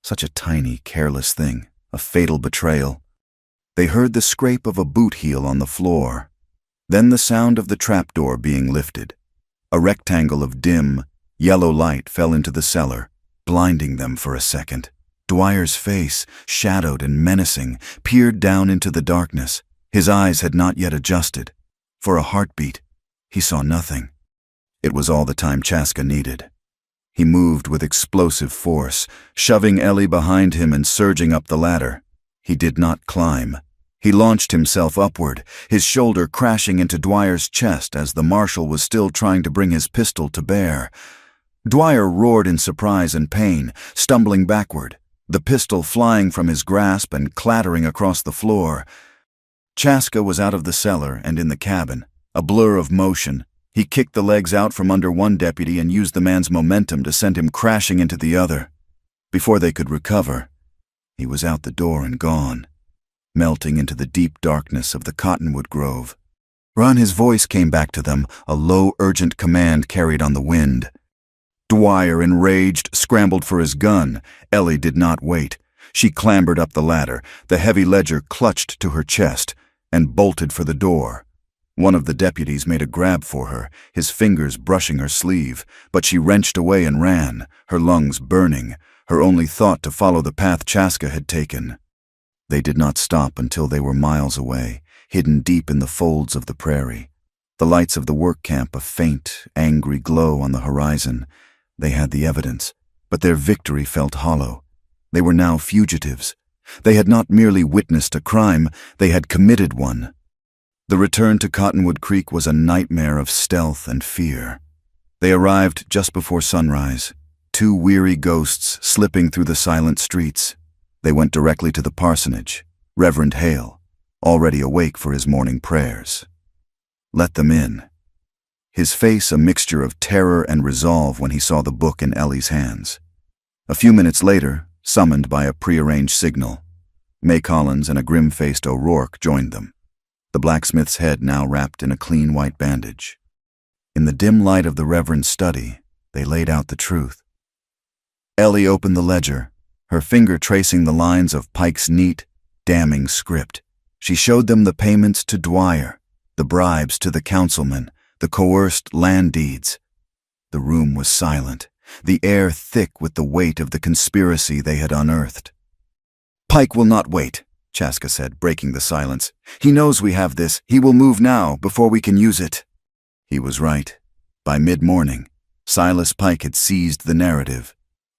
Such a tiny, careless thing. A fatal betrayal. They heard the scrape of a boot heel on the floor. Then the sound of the trapdoor being lifted. A rectangle of dim, yellow light fell into the cellar, blinding them for a second. Dwyer's face, shadowed and menacing, peered down into the darkness. His eyes had not yet adjusted. For a heartbeat, he saw nothing. It was all the time Chaska needed. He moved with explosive force, shoving Ellie behind him and surging up the ladder. He did not climb. He launched himself upward, his shoulder crashing into Dwyer's chest as the marshal was still trying to bring his pistol to bear. Dwyer roared in surprise and pain, stumbling backward, the pistol flying from his grasp and clattering across the floor. Chaska was out of the cellar and in the cabin, a blur of motion. He kicked the legs out from under one deputy and used the man's momentum to send him crashing into the other. Before they could recover, he was out the door and gone, melting into the deep darkness of the cottonwood grove. "Run!" His voice came back to them, a low, urgent command carried on the wind. Dwyer, enraged, scrambled for his gun. Ellie did not wait. She clambered up the ladder, the heavy ledger clutched to her chest, and bolted for the door. One of the deputies made a grab for her, his fingers brushing her sleeve, but she wrenched away and ran, her lungs burning, her only thought to follow the path Chaska had taken. They did not stop until they were miles away, hidden deep in the folds of the prairie. The lights of the work camp a faint, angry glow on the horizon. They had the evidence, but their victory felt hollow. They were now fugitives. They had not merely witnessed a crime, they had committed one. The return to Cottonwood Creek was a nightmare of stealth and fear. They arrived just before sunrise, two weary ghosts slipping through the silent streets. They went directly to the parsonage, Reverend Hale, already awake for his morning prayers. Let them in. His face a mixture of terror and resolve when he saw the book in Ellie's hands. A few minutes later, summoned by a prearranged signal, May Collins and a grim-faced O'Rourke joined them, the blacksmith's head now wrapped in a clean white bandage. In the dim light of the Reverend's study, they laid out the truth. Ellie opened the ledger, her finger tracing the lines of Pike's neat, damning script. She showed them the payments to Dwyer, the bribes to the councilman, the coerced land deeds. The room was silent, the air thick with the weight of the conspiracy they had unearthed. "Pike will not wait," Chaska said, breaking the silence. "He knows we have this. He will move now, before we can use it." He was right. By mid-morning, Silas Pike had seized the narrative.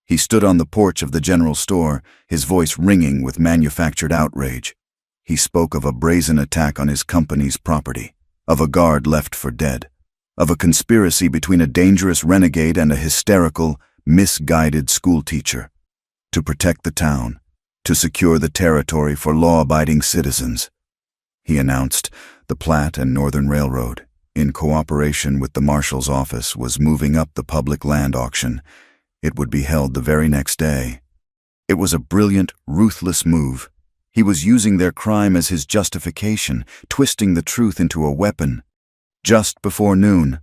He stood on the porch of the general store, his voice ringing with manufactured outrage. He spoke of a brazen attack on his company's property, of a guard left for dead, of a conspiracy between a dangerous renegade and a hysterical, misguided schoolteacher, to protect the town, to secure the territory for law-abiding citizens. He announced the Platte and Northern Railroad, in cooperation with the marshal's office, was moving up the public land auction. It would be held the very next day. It was a brilliant, ruthless move. He was using their crime as his justification, twisting the truth into a weapon. Just before noon,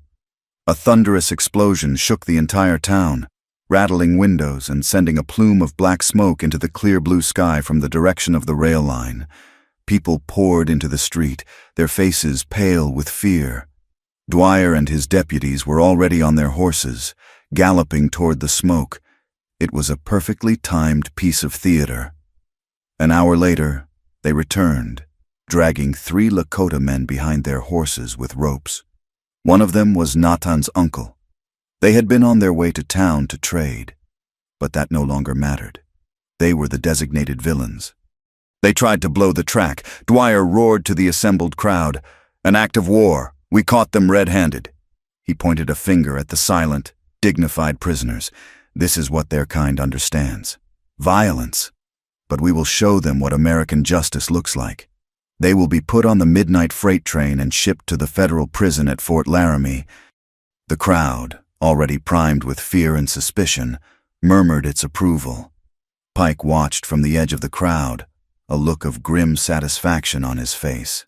a thunderous explosion shook the entire town, rattling windows and sending a plume of black smoke into the clear blue sky from the direction of the rail line. People poured into the street, their faces pale with fear. Dwyer and his deputies were already on their horses, galloping toward the smoke. It was a perfectly timed piece of theater. An hour later, they returned, dragging 3 Lakota men behind their horses with ropes. One of them was Natan's uncle. They had been on their way to town to trade, but that no longer mattered. They were the designated villains. They tried to blow the track. Dwyer roared to the assembled crowd, "An act of war. We caught them red-handed." He pointed a finger at the silent, dignified prisoners. "This is what their kind understands. Violence. But we will show them what American justice looks like. They will be put on the midnight freight train and shipped to the federal prison at Fort Laramie." The crowd, already primed with fear and suspicion, murmured its approval. Pike watched from the edge of the crowd, a look of grim satisfaction on his face.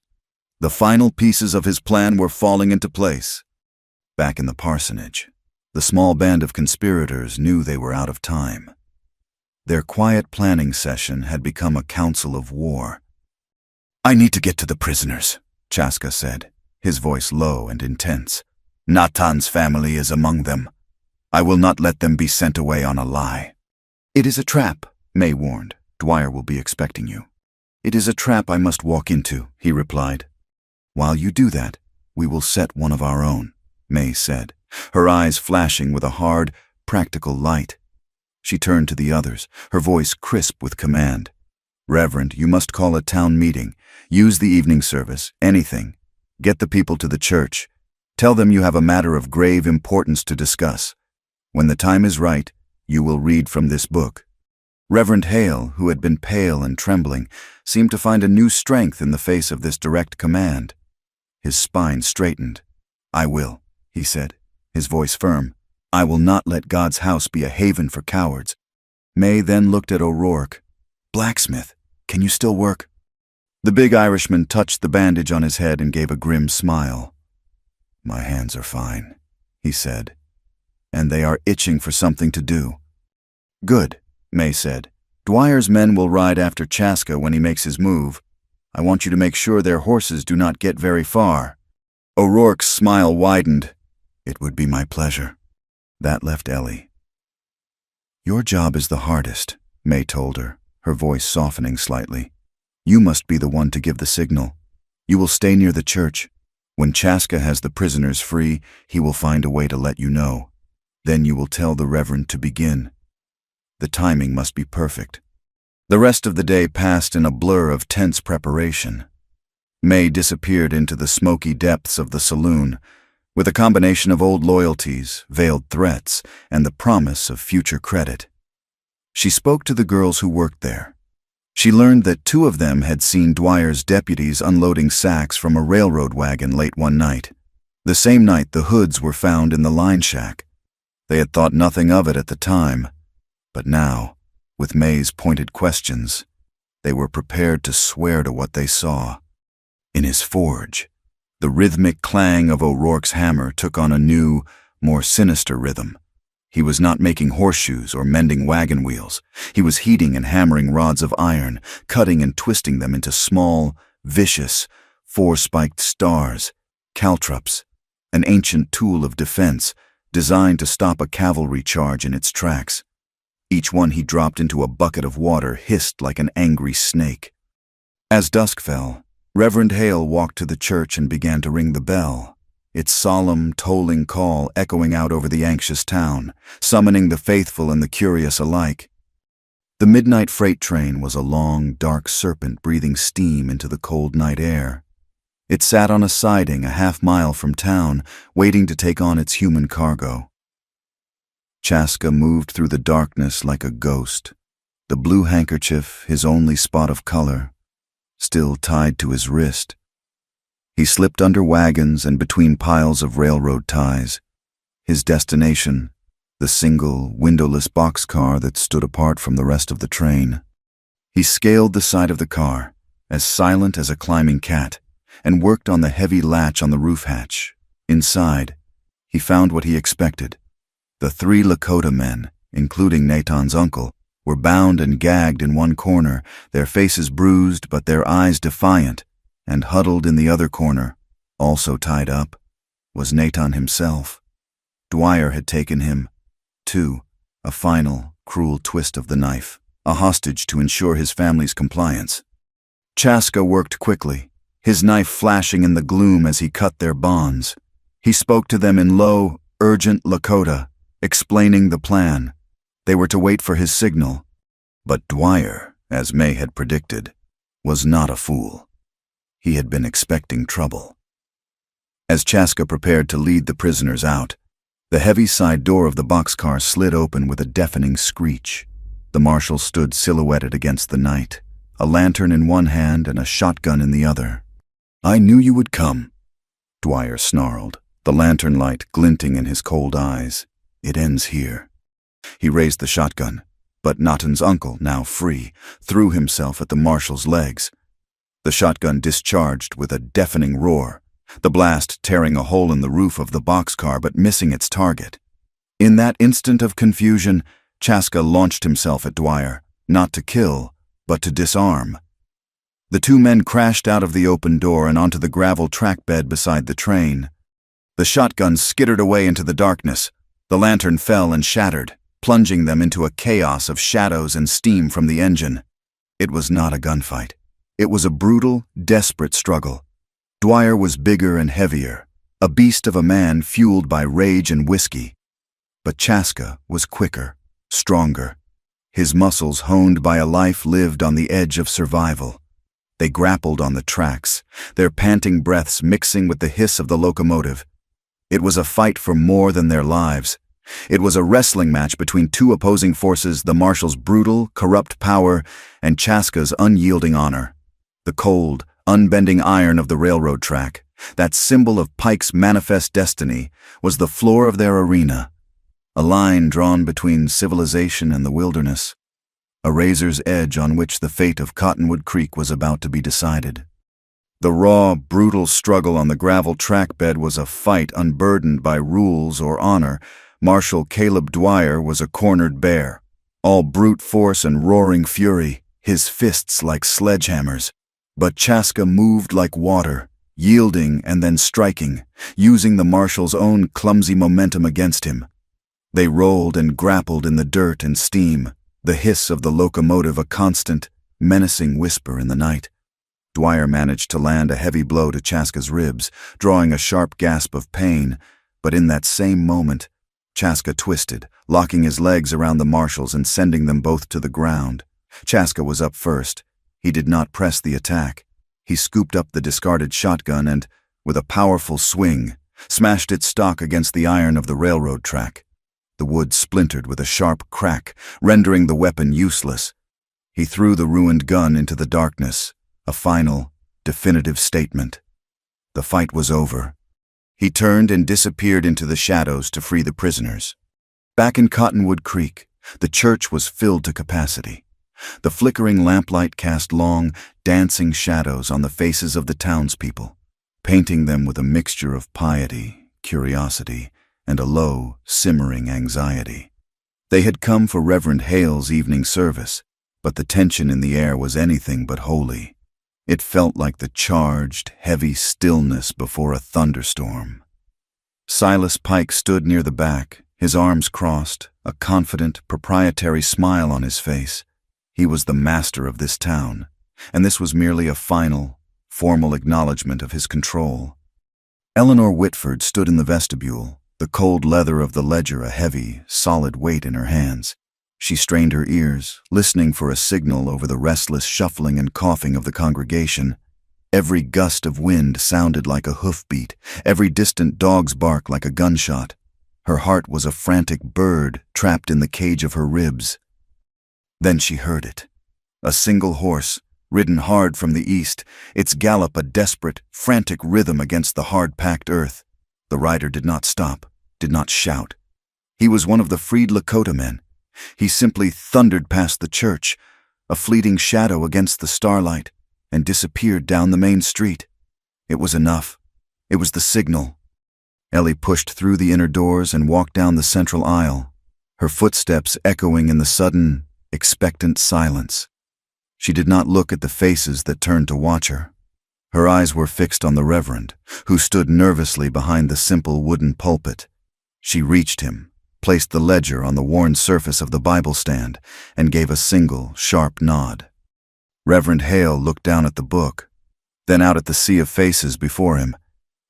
The final pieces of his plan were falling into place. Back in the parsonage, the small band of conspirators knew they were out of time. Their quiet planning session had become a council of war. "I need to get to the prisoners," Chaska said, his voice low and intense. "Natan's family is among them. I will not let them be sent away on a lie." "It is a trap," May warned. "Dwyer will be expecting you." "It is a trap I must walk into," he replied. "While you do that, we will set one of our own," May said, her eyes flashing with a hard, practical light. She turned to the others, her voice crisp with command. "Reverend, you must call a town meeting. Use the evening service, anything. Get the people to the church. Tell them you have a matter of grave importance to discuss. When the time is right, you will read from this book." Reverend Hale, who had been pale and trembling, seemed to find a new strength in the face of this direct command. His spine straightened. "I will," he said, his voice firm. "I will not let God's house be a haven for cowards." May then looked at O'Rourke. "Blacksmith, can you still work?" The big Irishman touched the bandage on his head and gave a grim smile. "My hands are fine," he said, "and they are itching for something to do." "Good," May said. "Dwyer's men will ride after Chaska when he makes his move. I want you to make sure their horses do not get very far." O'Rourke's smile widened. "It would be my pleasure." That left Ellie. "Your job is the hardest," May told her, her voice softening slightly. "You must be the one to give the signal. You will stay near the church. When Chaska has the prisoners free, he will find a way to let you know. Then you will tell the Reverend to begin. The timing must be perfect." The rest of the day passed in a blur of tense preparation. May disappeared into the smoky depths of the saloon, with a combination of old loyalties, veiled threats, and the promise of future credit. She spoke to the girls who worked there. She learned that 2 of them had seen Dwyer's deputies unloading sacks from a railroad wagon late one night. The same night the hoods were found in the line shack. They had thought nothing of it at the time, but now, with May's pointed questions, they were prepared to swear to what they saw. In his forge, the rhythmic clang of O'Rourke's hammer took on a new, more sinister rhythm. He was not making horseshoes or mending wagon wheels. He was heating and hammering rods of iron, cutting and twisting them into small, vicious, 4-spiked stars, caltrops, an ancient tool of defense designed to stop a cavalry charge in its tracks. Each one he dropped into a bucket of water hissed like an angry snake. As dusk fell, Reverend Hale walked to the church and began to ring the bell, its solemn, tolling call echoing out over the anxious town, summoning the faithful and the curious alike. The midnight freight train was a long, dark serpent breathing steam into the cold night air. It sat on a siding a half-mile from town, waiting to take on its human cargo. Chaska moved through the darkness like a ghost, the blue handkerchief, his only spot of color, still tied to his wrist. He slipped under wagons and between piles of railroad ties. His destination, the single, windowless boxcar that stood apart from the rest of the train. He scaled the side of the car, as silent as a climbing cat, and worked on the heavy latch on the roof hatch. Inside, he found what he expected. The 3 Lakota men, including Natan's uncle, were bound and gagged in one corner, their faces bruised but their eyes defiant, and huddled in the other corner, also tied up, was Natan himself. Dwyer had taken him, to a final, cruel twist of the knife, a hostage to ensure his family's compliance. Chaska worked quickly, his knife flashing in the gloom as he cut their bonds. He spoke to them in low, urgent Lakota, explaining the plan. They were to wait for his signal. But Dwyer, as May had predicted, was not a fool. He had been expecting trouble. As Chaska prepared to lead the prisoners out, the heavy side door of the boxcar slid open with a deafening screech. The marshal stood silhouetted against the night, a lantern in one hand and a shotgun in the other. "I knew you would come," Dwyer snarled, the lantern light glinting in his cold eyes. "It ends here." He raised the shotgun, but Natan's uncle, now free, threw himself at the marshal's legs. The shotgun discharged with a deafening roar, the blast tearing a hole in the roof of the boxcar but missing its target. In that instant of confusion, Chaska launched himself at Dwyer, not to kill, but to disarm. The two men crashed out of the open door and onto the gravel track bed beside the train. The shotgun skittered away into the darkness. The lantern fell and shattered, plunging them into a chaos of shadows and steam from the engine. It was not a gunfight. It was a brutal, desperate struggle. Dwyer was bigger and heavier, a beast of a man fueled by rage and whiskey. But Chaska was quicker, stronger, his muscles honed by a life lived on the edge of survival. They grappled on the tracks, their panting breaths mixing with the hiss of the locomotive. It was a fight for more than their lives. It was a wrestling match between two opposing forces, the marshal's brutal, corrupt power and Chaska's unyielding honor. The cold, unbending iron of the railroad track, that symbol of Pike's manifest destiny, was the floor of their arena, a line drawn between civilization and the wilderness, a razor's edge on which the fate of Cottonwood Creek was about to be decided. The raw, brutal struggle on the gravel track bed was a fight unburdened by rules or honor. Marshal Caleb Dwyer was a cornered bear, all brute force and roaring fury, his fists like sledgehammers. But Chaska moved like water, yielding and then striking, using the marshal's own clumsy momentum against him. They rolled and grappled in the dirt and steam, the hiss of the locomotive a constant, menacing whisper in the night. Dwyer managed to land a heavy blow to Chaska's ribs, drawing a sharp gasp of pain, but in that same moment, Chaska twisted, locking his legs around the marshal's and sending them both to the ground. Chaska was up first. He did not press the attack. He scooped up the discarded shotgun and, with a powerful swing, smashed its stock against the iron of the railroad track. The wood splintered with a sharp crack, rendering the weapon useless. He threw the ruined gun into the darkness, a final, definitive statement. The fight was over. He turned and disappeared into the shadows to free the prisoners. Back in Cottonwood Creek, the church was filled to capacity. The flickering lamplight cast long, dancing shadows on the faces of the townspeople, painting them with a mixture of piety, curiosity, and a low, simmering anxiety. They had come for Reverend Hale's evening service, but the tension in the air was anything but holy. It felt like the charged, heavy stillness before a thunderstorm. Silas Pike stood near the back, his arms crossed, a confident, proprietary smile on his face. He was the master of this town, and this was merely a final, formal acknowledgement of his control. Eleanor Whitford stood in the vestibule, the cold leather of the ledger a heavy, solid weight in her hands. She strained her ears, listening for a signal over the restless shuffling and coughing of the congregation. Every gust of wind sounded like a hoofbeat, every distant dog's bark like a gunshot. Her heart was a frantic bird trapped in the cage of her ribs. Then she heard it. A single horse, ridden hard from the east, its gallop a desperate, frantic rhythm against the hard-packed earth. The rider did not stop, did not shout. He was one of the freed Lakota men. He simply thundered past the church, a fleeting shadow against the starlight, and disappeared down the main street. It was enough. It was the signal. Ellie pushed through the inner doors and walked down the central aisle, her footsteps echoing in the sudden, expectant silence. She did not look at the faces that turned to watch her. Her eyes were fixed on the Reverend, who stood nervously behind the simple wooden pulpit. She reached him, placed the ledger on the worn surface of the Bible stand, and gave a single, sharp nod. Reverend Hale looked down at the book, then out at the sea of faces before him.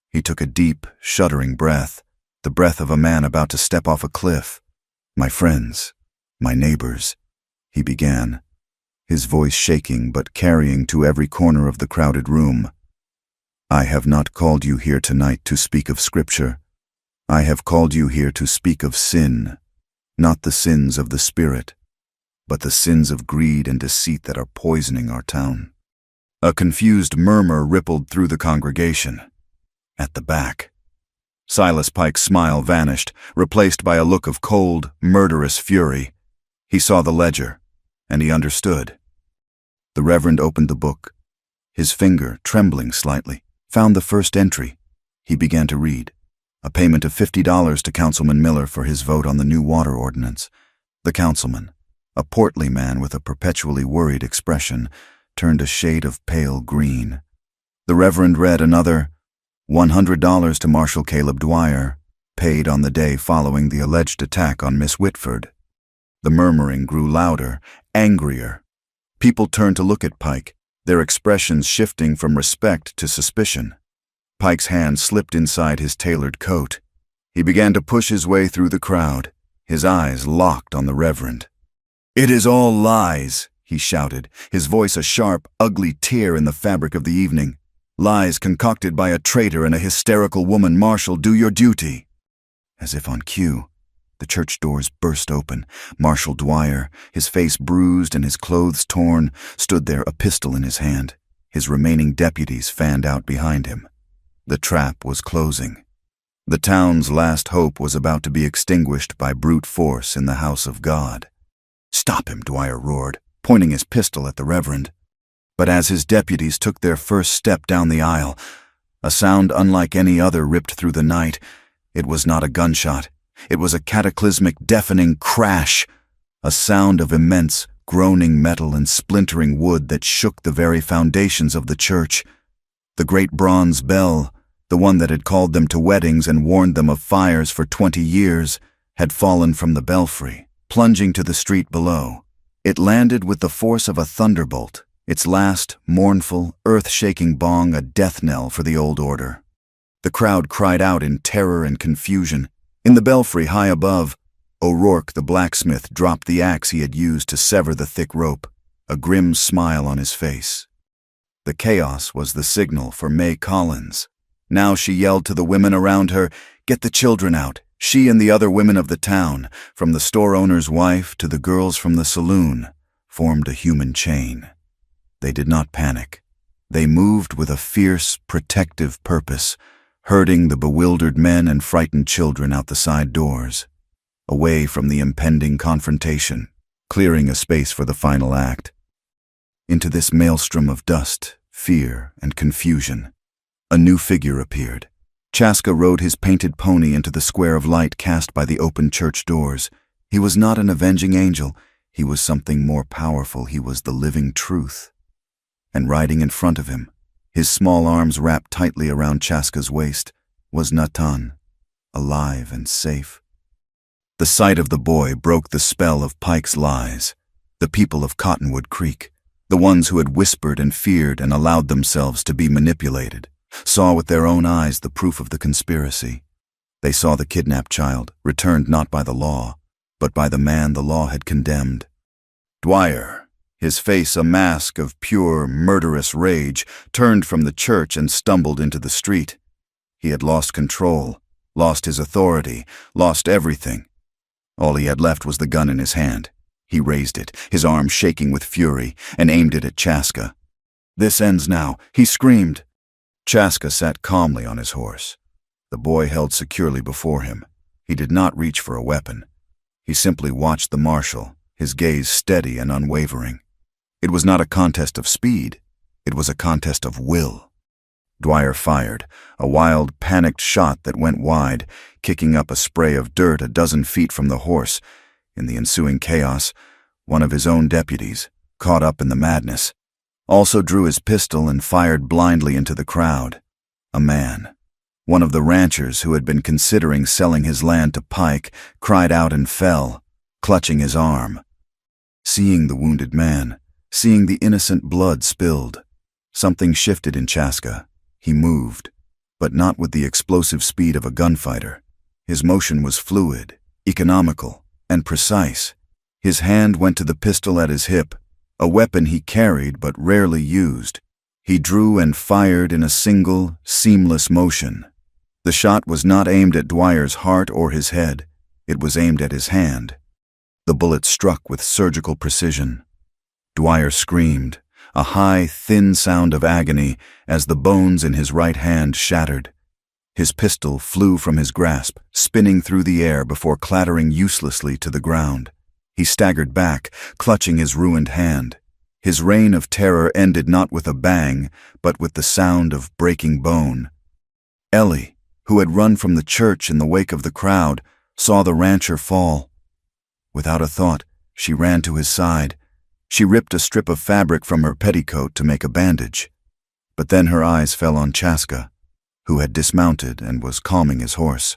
He took a deep, shuddering breath, the breath of a man about to step off a cliff. "My friends, my neighbors," he began, his voice shaking but carrying to every corner of the crowded room. "I have not called you here tonight to speak of Scripture. I have called you here to speak of sin, not the sins of the Spirit, but the sins of greed and deceit that are poisoning our town." A confused murmur rippled through the congregation. At the back, Silas Pike's smile vanished, replaced by a look of cold, murderous fury. He saw the ledger, and he understood. The Reverend opened the book. His finger, trembling slightly, found the first entry. He began to read. A payment of $50 to Councilman Miller for his vote on the new water ordinance. The councilman, a portly man with a perpetually worried expression, turned a shade of pale green. The Reverend read another $100 to Marshal Caleb Dwyer, paid on the day following the alleged attack on Miss Whitford. The murmuring grew louder, angrier. People turned to look at Pike, their expressions shifting from respect to suspicion. Pike's hand slipped inside his tailored coat. He began to push his way through the crowd, his eyes locked on the Reverend. "It is all lies," he shouted, his voice a sharp, ugly tear in the fabric of the evening. "Lies concocted by a traitor and a hysterical woman. Marshal, do your duty." As if on cue, the church doors burst open. Marshal Dwyer, his face bruised and his clothes torn, stood there, a pistol in his hand. His remaining deputies fanned out behind him. The trap was closing. The town's last hope was about to be extinguished by brute force in the house of God. "Stop him," Dwyer roared, pointing his pistol at the Reverend. But as his deputies took their first step down the aisle, a sound unlike any other ripped through the night. It was not a gunshot. It was a cataclysmic, deafening crash, a sound of immense, groaning metal and splintering wood that shook the very foundations of the church. The great bronze bell, the one that had called them to weddings and warned them of fires for 20 years, had fallen from the belfry, plunging to the street below. It landed with the force of a thunderbolt, its last, mournful, earth-shaking bong a death knell for the old order. The crowd cried out in terror and confusion. In the belfry high above, O'Rourke the blacksmith dropped the axe he had used to sever the thick rope, a grim smile on his face. The chaos was the signal for May Collins. Now she yelled to the women around her, "Get the children out." She and the other women of the town, from the store owner's wife to the girls from the saloon, formed a human chain. They did not panic. They moved with a fierce, protective purpose, herding the bewildered men and frightened children out the side doors, away from the impending confrontation, clearing a space for the final act. Into this maelstrom of dust, fear, and confusion, a new figure appeared. Chaska rode his painted pony into the square of light cast by the open church doors. He was not an avenging angel. He was something more powerful. He was the living truth. And riding in front of him, his small arms wrapped tightly around Chaska's waist, was Natan, alive and safe. The sight of the boy broke the spell of Pike's lies. The people of Cottonwood Creek, the ones who had whispered and feared and allowed themselves to be manipulated, saw with their own eyes the proof of the conspiracy. They saw the kidnapped child, returned not by the law, but by the man the law had condemned. Dwyer, his face a mask of pure, murderous rage, turned from the church and stumbled into the street. He had lost control, lost his authority, lost everything. All he had left was the gun in his hand. He raised it, his arm shaking with fury, and aimed it at Chaska. "This ends now," he screamed. Chaska sat calmly on his horse. The boy held securely before him. He did not reach for a weapon. He simply watched the marshal, his gaze steady and unwavering. It was not a contest of speed. It was a contest of will. Dwyer fired, a wild, panicked shot that went wide, kicking up a spray of dirt a dozen feet from the horse. In the ensuing chaos, one of his own deputies, caught up in the madness, also drew his pistol and fired blindly into the crowd. A man. One of the ranchers who had been considering selling his land to Pike cried out and fell, clutching his arm. Seeing the wounded man, seeing the innocent blood spilled, something shifted in Chaska. He moved, but not with the explosive speed of a gunfighter. His motion was fluid, economical, and precise. His hand went to the pistol at his hip, a weapon he carried but rarely used. He drew and fired in a single, seamless motion. The shot was not aimed at Dwyer's heart or his head. It was aimed at his hand. The bullet struck with surgical precision. Dwyer screamed, a high, thin sound of agony as the bones in his right hand shattered. His pistol flew from his grasp, spinning through the air before clattering uselessly to the ground. He staggered back, clutching his ruined hand. His reign of terror ended not with a bang, but with the sound of breaking bone. Ellie, who had run from the church in the wake of the crowd, saw the rancher fall. Without a thought, she ran to his side. She ripped a strip of fabric from her petticoat to make a bandage. But then her eyes fell on Chaska, who had dismounted and was calming his horse.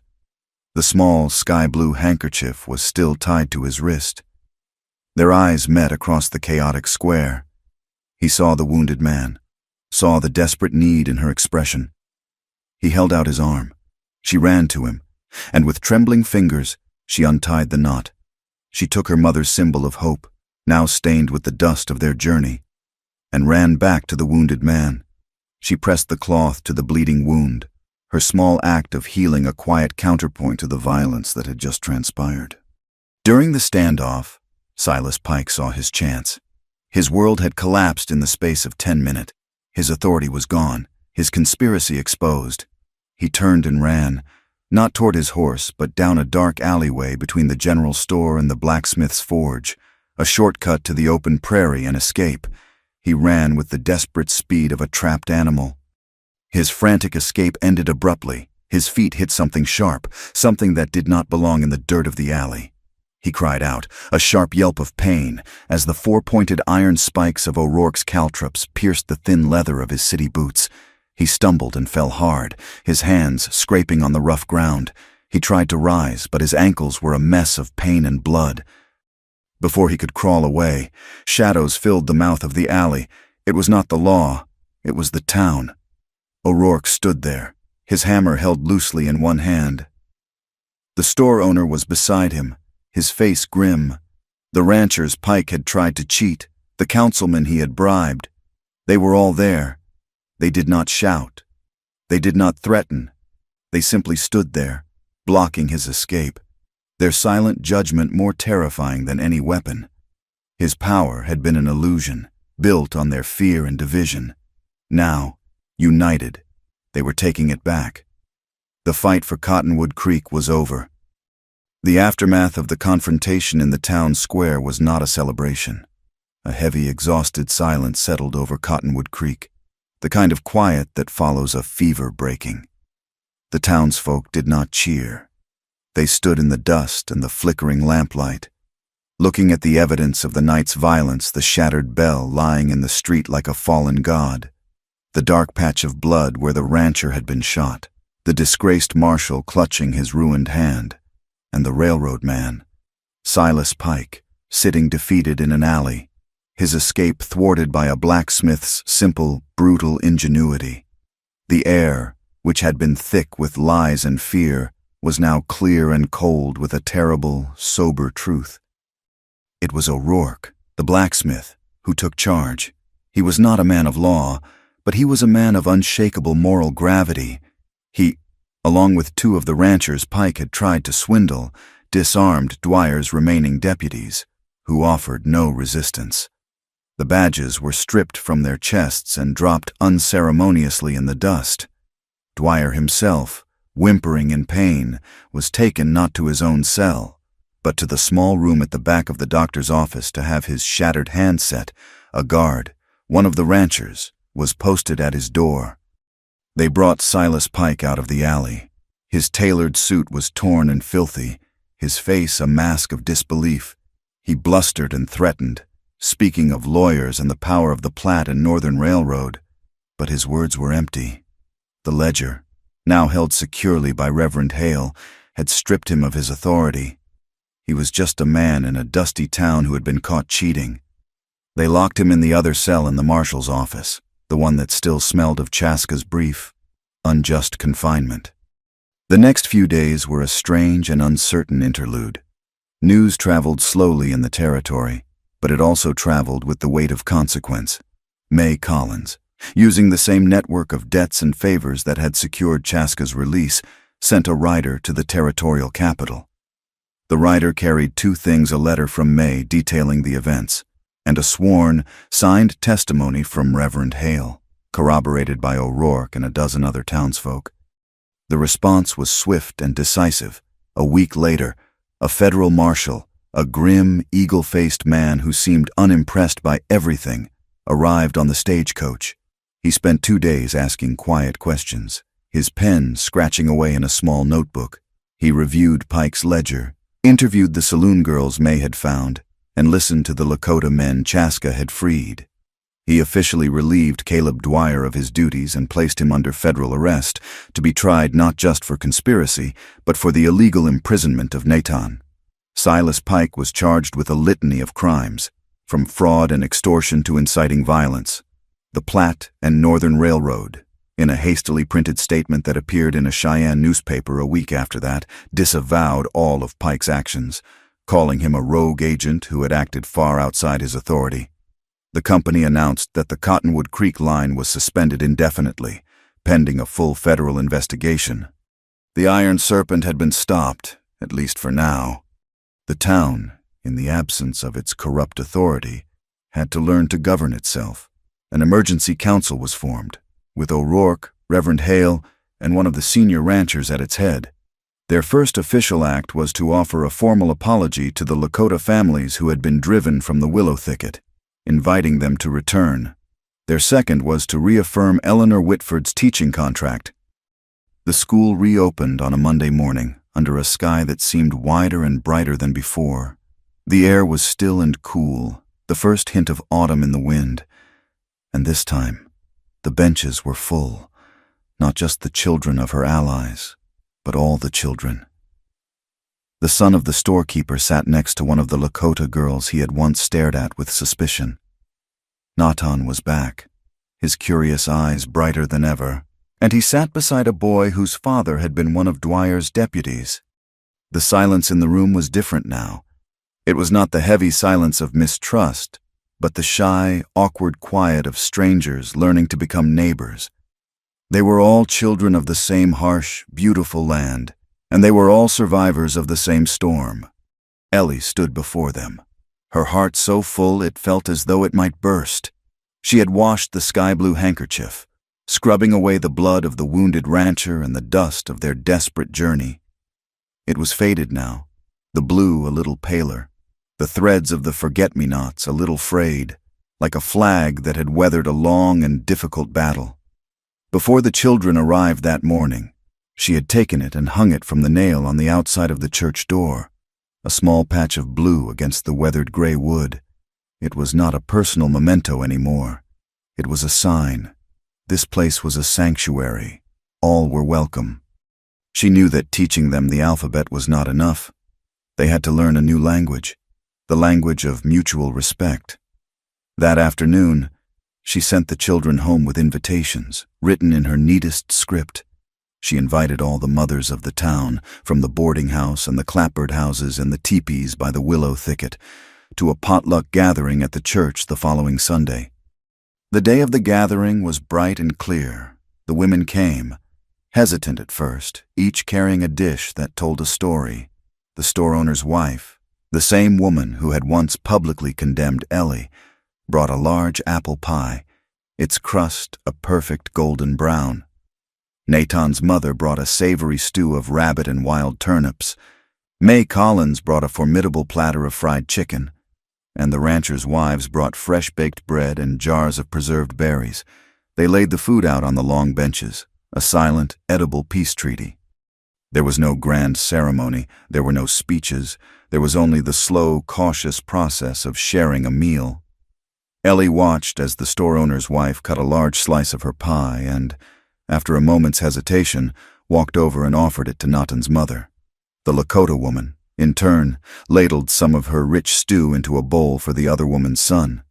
The small sky-blue handkerchief was still tied to his wrist. Their eyes met across the chaotic square. He saw the wounded man, saw the desperate need in her expression. He held out his arm. She ran to him, and with trembling fingers, she untied the knot. She took her mother's symbol of hope, now stained with the dust of their journey, and ran back to the wounded man. She pressed the cloth to the bleeding wound, her small act of healing a quiet counterpoint to the violence that had just transpired. During the standoff, Silas Pike saw his chance. His world had collapsed in the space of 10 minutes. His authority was gone, his conspiracy exposed. He turned and ran, not toward his horse, but down a dark alleyway between the general store and the blacksmith's forge, a shortcut to the open prairie and escape. He ran with the desperate speed of a trapped animal. His frantic escape ended abruptly. His feet hit something sharp, something that did not belong in the dirt of the alley. He cried out, a sharp yelp of pain, as the four-pointed iron spikes of O'Rourke's caltrops pierced the thin leather of his city boots. He stumbled and fell hard, his hands scraping on the rough ground. He tried to rise, but his ankles were a mess of pain and blood. Before he could crawl away, shadows filled the mouth of the alley. It was not the law, it was the town. O'Rourke stood there, his hammer held loosely in one hand. The store owner was beside him, his face grim. The ranchers Pike had tried to cheat, the councilmen he had bribed. They were all there. They did not shout. They did not threaten. They simply stood there, blocking his escape, their silent judgment more terrifying than any weapon. His power had been an illusion, built on their fear and division. Now, united, they were taking it back. The fight for Cottonwood Creek was over. The aftermath of the confrontation in the town square was not a celebration. A heavy, exhausted silence settled over Cottonwood Creek, the kind of quiet that follows a fever breaking. The townsfolk did not cheer. They stood in the dust and the flickering lamplight, looking at the evidence of the night's violence, the shattered bell lying in the street like a fallen god, the dark patch of blood where the rancher had been shot, the disgraced marshal clutching his ruined hand, and the railroad man, Silas Pike, sitting defeated in an alley, his escape thwarted by a blacksmith's simple, brutal ingenuity. The air, which had been thick with lies and fear, was now clear and cold with a terrible, sober truth. It was O'Rourke, the blacksmith, who took charge. He was not a man of law, but he was a man of unshakable moral gravity. He, along with two of the ranchers Pike had tried to swindle, disarmed Dwyer's remaining deputies, who offered no resistance. The badges were stripped from their chests and dropped unceremoniously in the dust. Dwyer himself, whimpering in pain, was taken not to his own cell, but to the small room at the back of the doctor's office to have his shattered hand set. A guard, one of the ranchers, was posted at his door. They brought Silas Pike out of the alley. His tailored suit was torn and filthy, his face a mask of disbelief. He blustered and threatened, speaking of lawyers and the power of the Platte and Northern Railroad, but his words were empty. The ledger, now held securely by Reverend Hale, had stripped him of his authority. He was just a man in a dusty town who had been caught cheating. They locked him in the other cell in the marshal's office, the one that still smelled of Chaska's brief, unjust confinement. The next few days were a strange and uncertain interlude. News traveled slowly in the territory, but it also traveled with the weight of consequence. May Collins, using the same network of debts and favors that had secured Chaska's release, sent a rider to the territorial capital. The rider carried two things: a letter from May detailing the events, and a sworn, signed testimony from Reverend Hale, corroborated by O'Rourke and a dozen other townsfolk. The response was swift and decisive. A week later, a federal marshal, a grim, eagle-faced man who seemed unimpressed by everything, arrived on the stagecoach. He spent 2 days asking quiet questions, his pen scratching away in a small notebook. He reviewed Pike's ledger, interviewed the saloon girls May had found, and listened to the Lakota men Chaska had freed. He officially relieved Caleb Dwyer of his duties and placed him under federal arrest, to be tried not just for conspiracy, but for the illegal imprisonment of Natan. Silas Pike was charged with a litany of crimes, from fraud and extortion to inciting violence. The Platte and Northern Railroad, in a hastily printed statement that appeared in a Cheyenne newspaper a week after that, disavowed all of Pike's actions, calling him a rogue agent who had acted far outside his authority. The company announced that the Cottonwood Creek line was suspended indefinitely, pending a full federal investigation. The Iron Serpent had been stopped, at least for now. The town, in the absence of its corrupt authority, had to learn to govern itself. An emergency council was formed, with O'Rourke, Reverend Hale, and one of the senior ranchers at its head. Their first official act was to offer a formal apology to the Lakota families who had been driven from the willow thicket, inviting them to return. Their second was to reaffirm Eleanor Whitford's teaching contract. The school reopened on a Monday morning, under a sky that seemed wider and brighter than before. The air was still and cool, the first hint of autumn in the wind. And this time, the benches were full, not just the children of her allies, but all the children. The son of the storekeeper sat next to one of the Lakota girls he had once stared at with suspicion. Natan was back, his curious eyes brighter than ever, and he sat beside a boy whose father had been one of Dwyer's deputies. The silence in the room was different now. It was not the heavy silence of mistrust, but the shy, awkward quiet of strangers learning to become neighbors. They were all children of the same harsh, beautiful land, and they were all survivors of the same storm. Ellie stood before them, her heart so full it felt as though it might burst. She had washed the sky-blue handkerchief, scrubbing away the blood of the wounded rancher and the dust of their desperate journey. It was faded now, the blue a little paler, the threads of the forget-me-nots a little frayed, like a flag that had weathered a long and difficult battle. Before the children arrived that morning, she had taken it and hung it from the nail on the outside of the church door, a small patch of blue against the weathered gray wood. It was not a personal memento anymore. It was a sign. This place was a sanctuary. All were welcome. She knew that teaching them the alphabet was not enough. They had to learn a new language, the language of mutual respect. That afternoon, she sent the children home with invitations, written in her neatest script. She invited all the mothers of the town, from the boarding house and the clapboard houses and the teepees by the willow thicket, to a potluck gathering at the church the following Sunday. The day of the gathering was bright and clear. The women came, hesitant at first, each carrying a dish that told a story. The store owner's wife, the same woman who had once publicly condemned Ellie, brought a large apple pie, its crust a perfect golden brown. Natan's mother brought a savory stew of rabbit and wild turnips. May Collins brought a formidable platter of fried chicken, and the ranchers' wives brought fresh-baked bread and jars of preserved berries. They laid the food out on the long benches, a silent, edible peace treaty. There was no grand ceremony, there were no speeches, there was only the slow, cautious process of sharing a meal. Ellie watched as the store owner's wife cut a large slice of her pie and, after a moment's hesitation, walked over and offered it to Natan's mother. The Lakota woman, in turn, ladled some of her rich stew into a bowl for the other woman's son.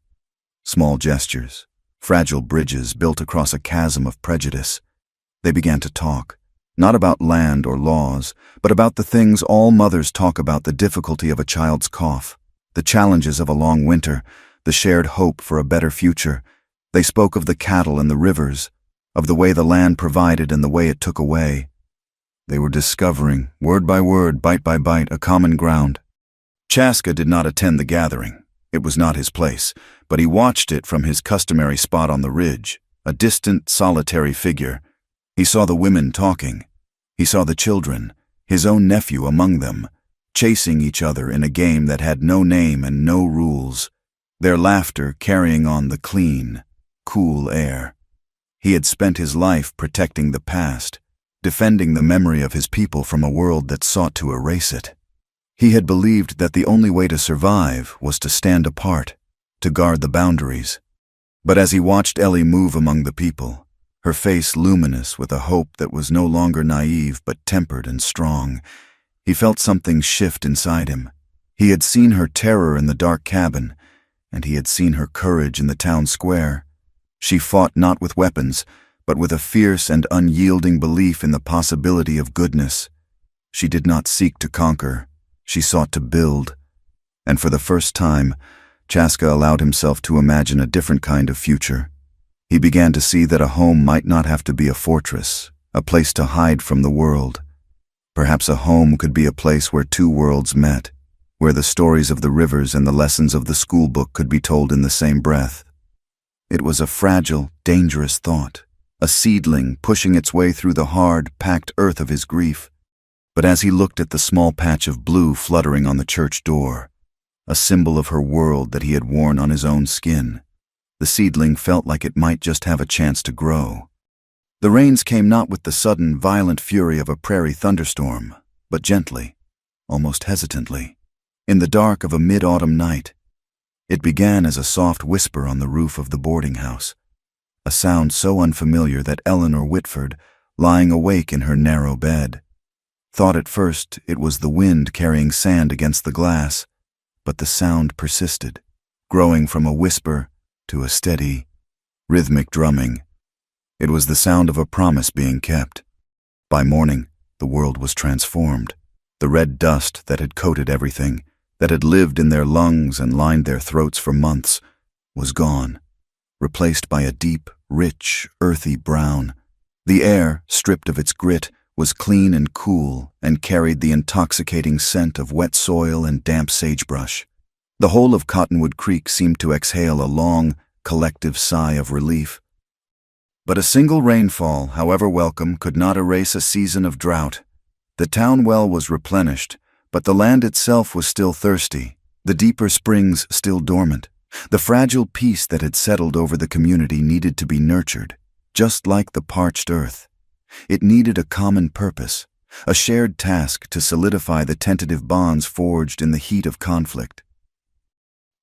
Small gestures, fragile bridges built across a chasm of prejudice. They began to talk, not about land or laws, but about the things all mothers talk about: the difficulty of a child's cough, the challenges of a long winter, the shared hope for a better future. They spoke of the cattle and the rivers, of the way the land provided and the way it took away. They were discovering, word by word, bite by bite, a common ground. Chaska did not attend the gathering. It was not his place, but he watched it from his customary spot on the ridge, a distant, solitary figure. He saw the women talking. He saw the children, his own nephew among them, chasing each other in a game that had no name and no rules, their laughter carrying on the clean, cool air. He had spent his life protecting the past, defending the memory of his people from a world that sought to erase it. He had believed that the only way to survive was to stand apart, to guard the boundaries. But as he watched Ellie move among the people, her face luminous with a hope that was no longer naive but tempered and strong, he felt something shift inside him. He had seen her terror in the dark cabin, and he had seen her courage in the town square. She fought not with weapons, but with a fierce and unyielding belief in the possibility of goodness. She did not seek to conquer, she sought to build. And for the first time, Chaska allowed himself to imagine a different kind of future. He began to see that a home might not have to be a fortress, a place to hide from the world. Perhaps a home could be a place where two worlds met, where the stories of the rivers and the lessons of the school book could be told in the same breath. It was a fragile, dangerous thought, a seedling pushing its way through the hard, packed earth of his grief. But as he looked at the small patch of blue fluttering on the church door, a symbol of her world that he had worn on his own skin, the seedling felt like it might just have a chance to grow. The rains came not with the sudden, violent fury of a prairie thunderstorm, but gently, almost hesitantly, in the dark of a mid-autumn night. It began as a soft whisper on the roof of the boarding house, a sound so unfamiliar that Eleanor Whitford, lying awake in her narrow bed, thought at first it was the wind carrying sand against the glass, but the sound persisted, growing from a whisper to a steady, rhythmic drumming. It was the sound of a promise being kept. By morning, the world was transformed. The red dust that had coated everything, that had lived in their lungs and lined their throats for months, was gone, replaced by a deep, rich, earthy brown. The air, stripped of its grit, was clean and cool and carried the intoxicating scent of wet soil and damp sagebrush. The whole of Cottonwood Creek seemed to exhale a long, collective sigh of relief. But a single rainfall, however welcome, could not erase a season of drought. The town well was replenished, but the land itself was still thirsty, the deeper springs still dormant. The fragile peace that had settled over the community needed to be nurtured, just like the parched earth. It needed a common purpose, a shared task to solidify the tentative bonds forged in the heat of conflict.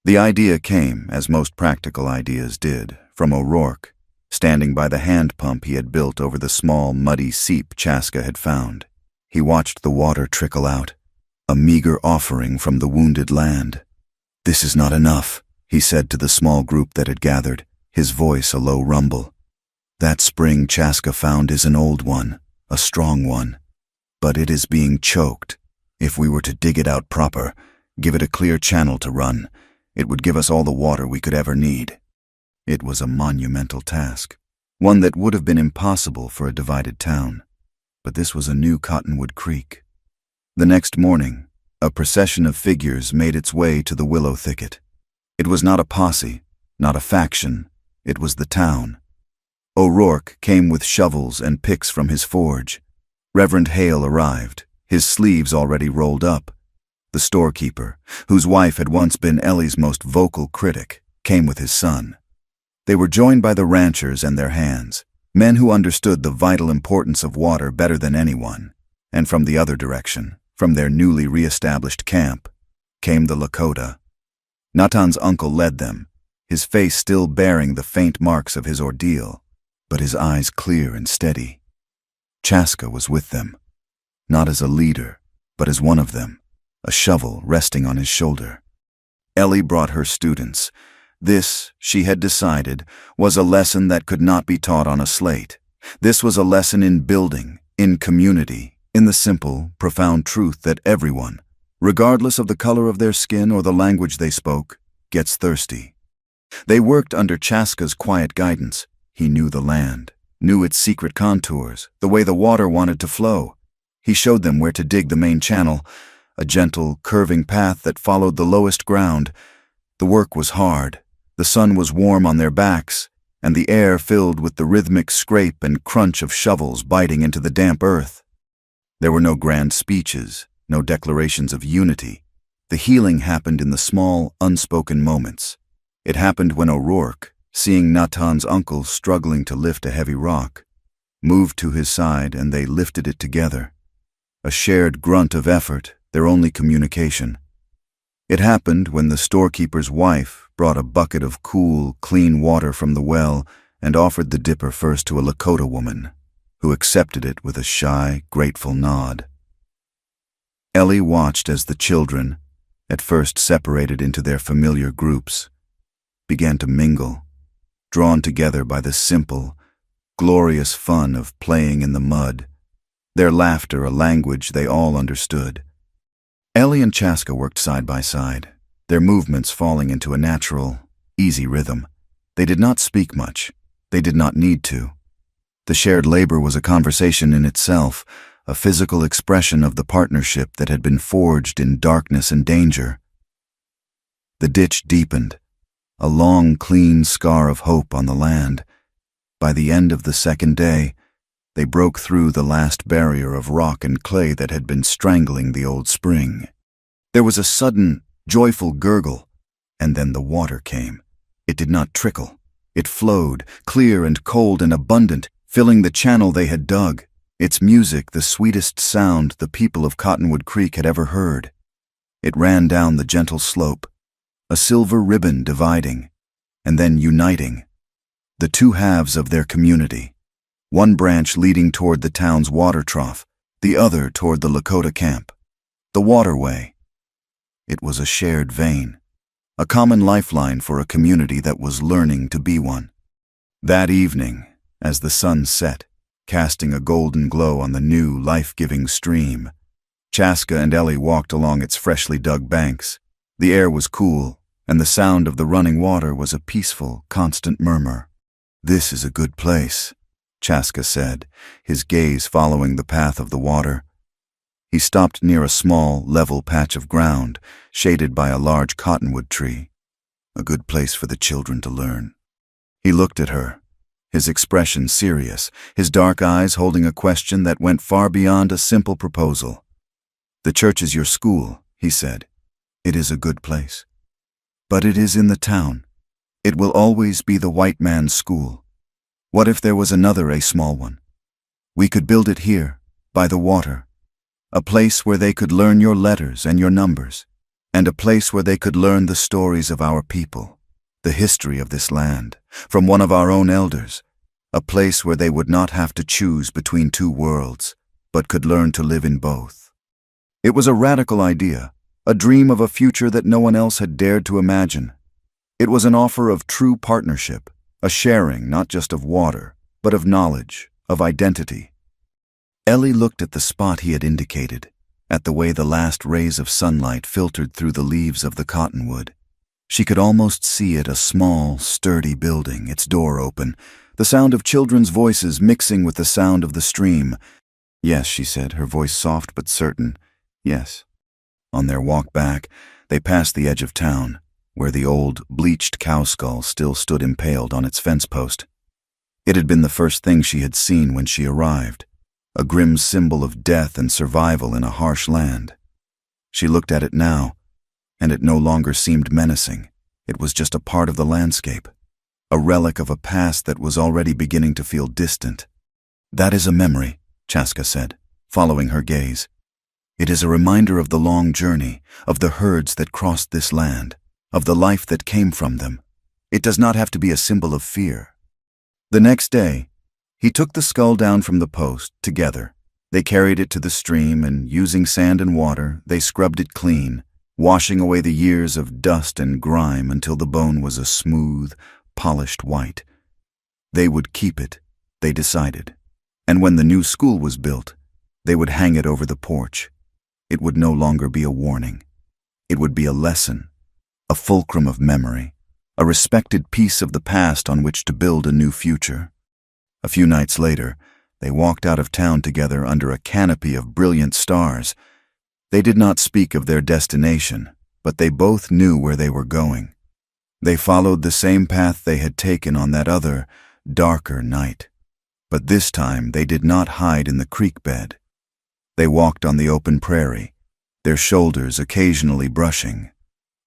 The idea came, as most practical ideas did, from O'Rourke, standing by the hand pump he had built over the small, muddy seep Chaska had found. He watched the water trickle out, a meager offering from the wounded land. "This is not enough," he said to the small group that had gathered, his voice a low rumble. "That spring Chaska found is an old one, a strong one, but it is being choked. If we were to dig it out proper, give it a clear channel to run, it would give us all the water we could ever need." It was a monumental task, one that would have been impossible for a divided town. But this was a new Cottonwood Creek. The next morning, a procession of figures made its way to the willow thicket. It was not a posse, not a faction, it was the town. O'Rourke came with shovels and picks from his forge. Reverend Hale arrived, his sleeves already rolled up. The storekeeper, whose wife had once been Ellie's most vocal critic, came with his son. They were joined by the ranchers and their hands, men who understood the vital importance of water better than anyone. And from the other direction, from their newly re-established camp, came the Lakota. Natan's uncle led them, his face still bearing the faint marks of his ordeal, but his eyes clear and steady. Chaska was with them, not as a leader, but as one of them, a shovel resting on his shoulder. Ellie brought her students. This, she had decided, was a lesson that could not be taught on a slate. This was a lesson in building, in community, in the simple, profound truth that everyone, regardless of the color of their skin or the language they spoke, gets thirsty. They worked under Chaska's quiet guidance. He knew the land, knew its secret contours, the way the water wanted to flow. He showed them where to dig the main channel, a gentle, curving path that followed the lowest ground. The work was hard. The sun was warm on their backs, and the air filled with the rhythmic scrape and crunch of shovels biting into the damp earth. There were no grand speeches, no declarations of unity. The healing happened in the small, unspoken moments. It happened when O'Rourke, seeing Natan's uncle struggling to lift a heavy rock, moved to his side and they lifted it together. A shared grunt of effort, their only communication. It happened when the storekeeper's wife brought a bucket of cool, clean water from the well and offered the dipper first to a Lakota woman, who accepted it with a shy, grateful nod. Ellie watched as the children, at first separated into their familiar groups, began to mingle, drawn together by the simple, glorious fun of playing in the mud, their laughter a language they all understood. Ellie and Chaska worked side by side, their movements falling into a natural, easy rhythm. They did not speak much. They did not need to. The shared labor was a conversation in itself, a physical expression of the partnership that had been forged in darkness and danger. The ditch deepened, a long, clean scar of hope on the land. By the end of the second day, they broke through the last barrier of rock and clay that had been strangling the old spring. There was a sudden, joyful gurgle, and then the water came. It did not trickle. It flowed, clear and cold and abundant, filling the channel they had dug, its music the sweetest sound the people of Cottonwood Creek had ever heard. It ran down the gentle slope, a silver ribbon dividing, and then uniting, the two halves of their community. One branch leading toward the town's water trough, the other toward the Lakota camp. The waterway. It was a shared vein, a common lifeline for a community that was learning to be one. That evening, as the sun set, casting a golden glow on the new, life-giving stream, Chaska and Ellie walked along its freshly dug banks. The air was cool, and the sound of the running water was a peaceful, constant murmur. "This is a good place," Chaska said, his gaze following the path of the water. He stopped near a small, level patch of ground, shaded by a large cottonwood tree. A good place for the children to learn. He looked at her, his expression serious, his dark eyes holding a question that went far beyond a simple proposal. "The church is your school," he said. "It is a good place. But it is in the town. It will always be the white man's school. What if there was another, a small one? We could build it here, by the water. A place where they could learn your letters and your numbers, and a place where they could learn the stories of our people, the history of this land, from one of our own elders, a place where they would not have to choose between two worlds, but could learn to live in both." It was a radical idea, a dream of a future that no one else had dared to imagine. It was an offer of true partnership, a sharing not just of water, but of knowledge, of identity. Ellie looked at the spot he had indicated, at the way the last rays of sunlight filtered through the leaves of the cottonwood. She could almost see it, a small, sturdy building, its door open, the sound of children's voices mixing with the sound of the stream. "Yes," she said, her voice soft but certain. "Yes." On their walk back, they passed the edge of town, where the old, bleached cow skull still stood impaled on its fence post. It had been the first thing she had seen when she arrived, a grim symbol of death and survival in a harsh land. She looked at it now, and it no longer seemed menacing. It was just a part of the landscape, a relic of a past that was already beginning to feel distant. "That is a memory," Chaska said, following her gaze. "It is a reminder of the long journey, of the herds that crossed this land, of the life that came from them. It does not have to be a symbol of fear." The next day, He took the skull down from the post, together. They carried it to the stream, and using sand and water, they scrubbed it clean, washing away the years of dust and grime until the bone was a smooth, polished white. They would keep it, they decided. And when the new school was built, they would hang it over the porch. It would no longer be a warning. It would be a lesson, a fulcrum of memory, a respected piece of the past on which to build a new future. A few nights later, they walked out of town together under a canopy of brilliant stars. They did not speak of their destination, but they both knew where they were going. They followed the same path they had taken on that other, darker night. But this time they did not hide in the creek bed. They walked on the open prairie, their shoulders occasionally brushing.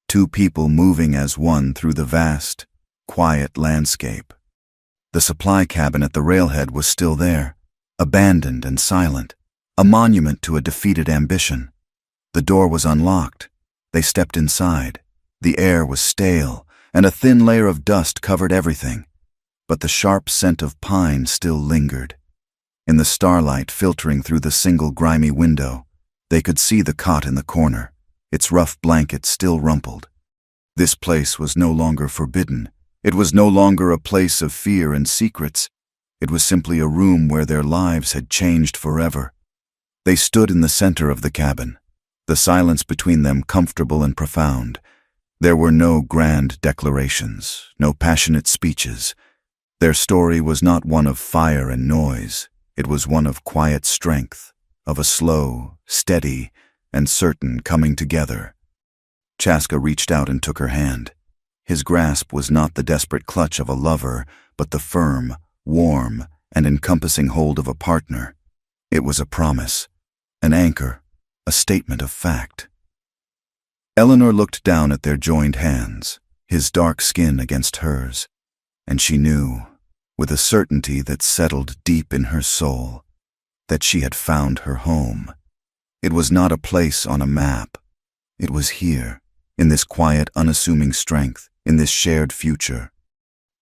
Two people moving as one through the vast, quiet landscape. The supply cabin at the railhead was still there, abandoned and silent, a monument to a defeated ambition. The door was unlocked. They stepped inside. The air was stale, and a thin layer of dust covered everything. But the sharp scent of pine still lingered. In the starlight filtering through the single grimy window, they could see the cot in the corner, its rough blanket still rumpled. This place was no longer forbidden. It was no longer a place of fear and secrets. It was simply a room where their lives had changed forever. They stood in the center of the cabin, the silence between them comfortable and profound. There were no grand declarations, no passionate speeches. Their story was not one of fire and noise. It was one of quiet strength, of a slow, steady, and certain coming together. Chaska reached out and took her hand. His grasp was not the desperate clutch of a lover, but the firm, warm, and encompassing hold of a partner. It was a promise, an anchor, a statement of fact. Eleanor looked down at their joined hands, his dark skin against hers, and she knew, with a certainty that settled deep in her soul, that she had found her home. It was not a place on a map. It was here, in this quiet, unassuming strength, in this shared future.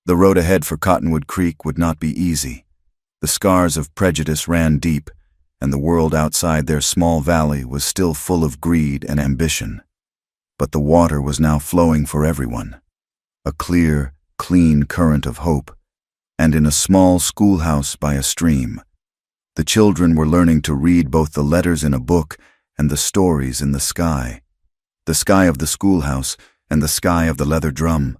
The road ahead for Cottonwood Creek would not be easy. The scars of prejudice ran deep, and the world outside their small valley was still full of greed and ambition. But the water was now flowing for everyone, a clear, clean current of hope, and in a small schoolhouse by a stream, the children were learning to read both the letters in a book and the stories in the sky of the schoolhouse and the sky of the leather drum.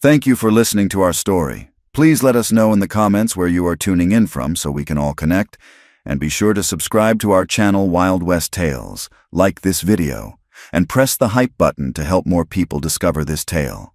Thank you for listening to our story. Please let us know in the comments where you are tuning in from so we can all connect, and be sure to subscribe to our channel Wild West Tales, like this video, and press the hype button to help more people discover this tale.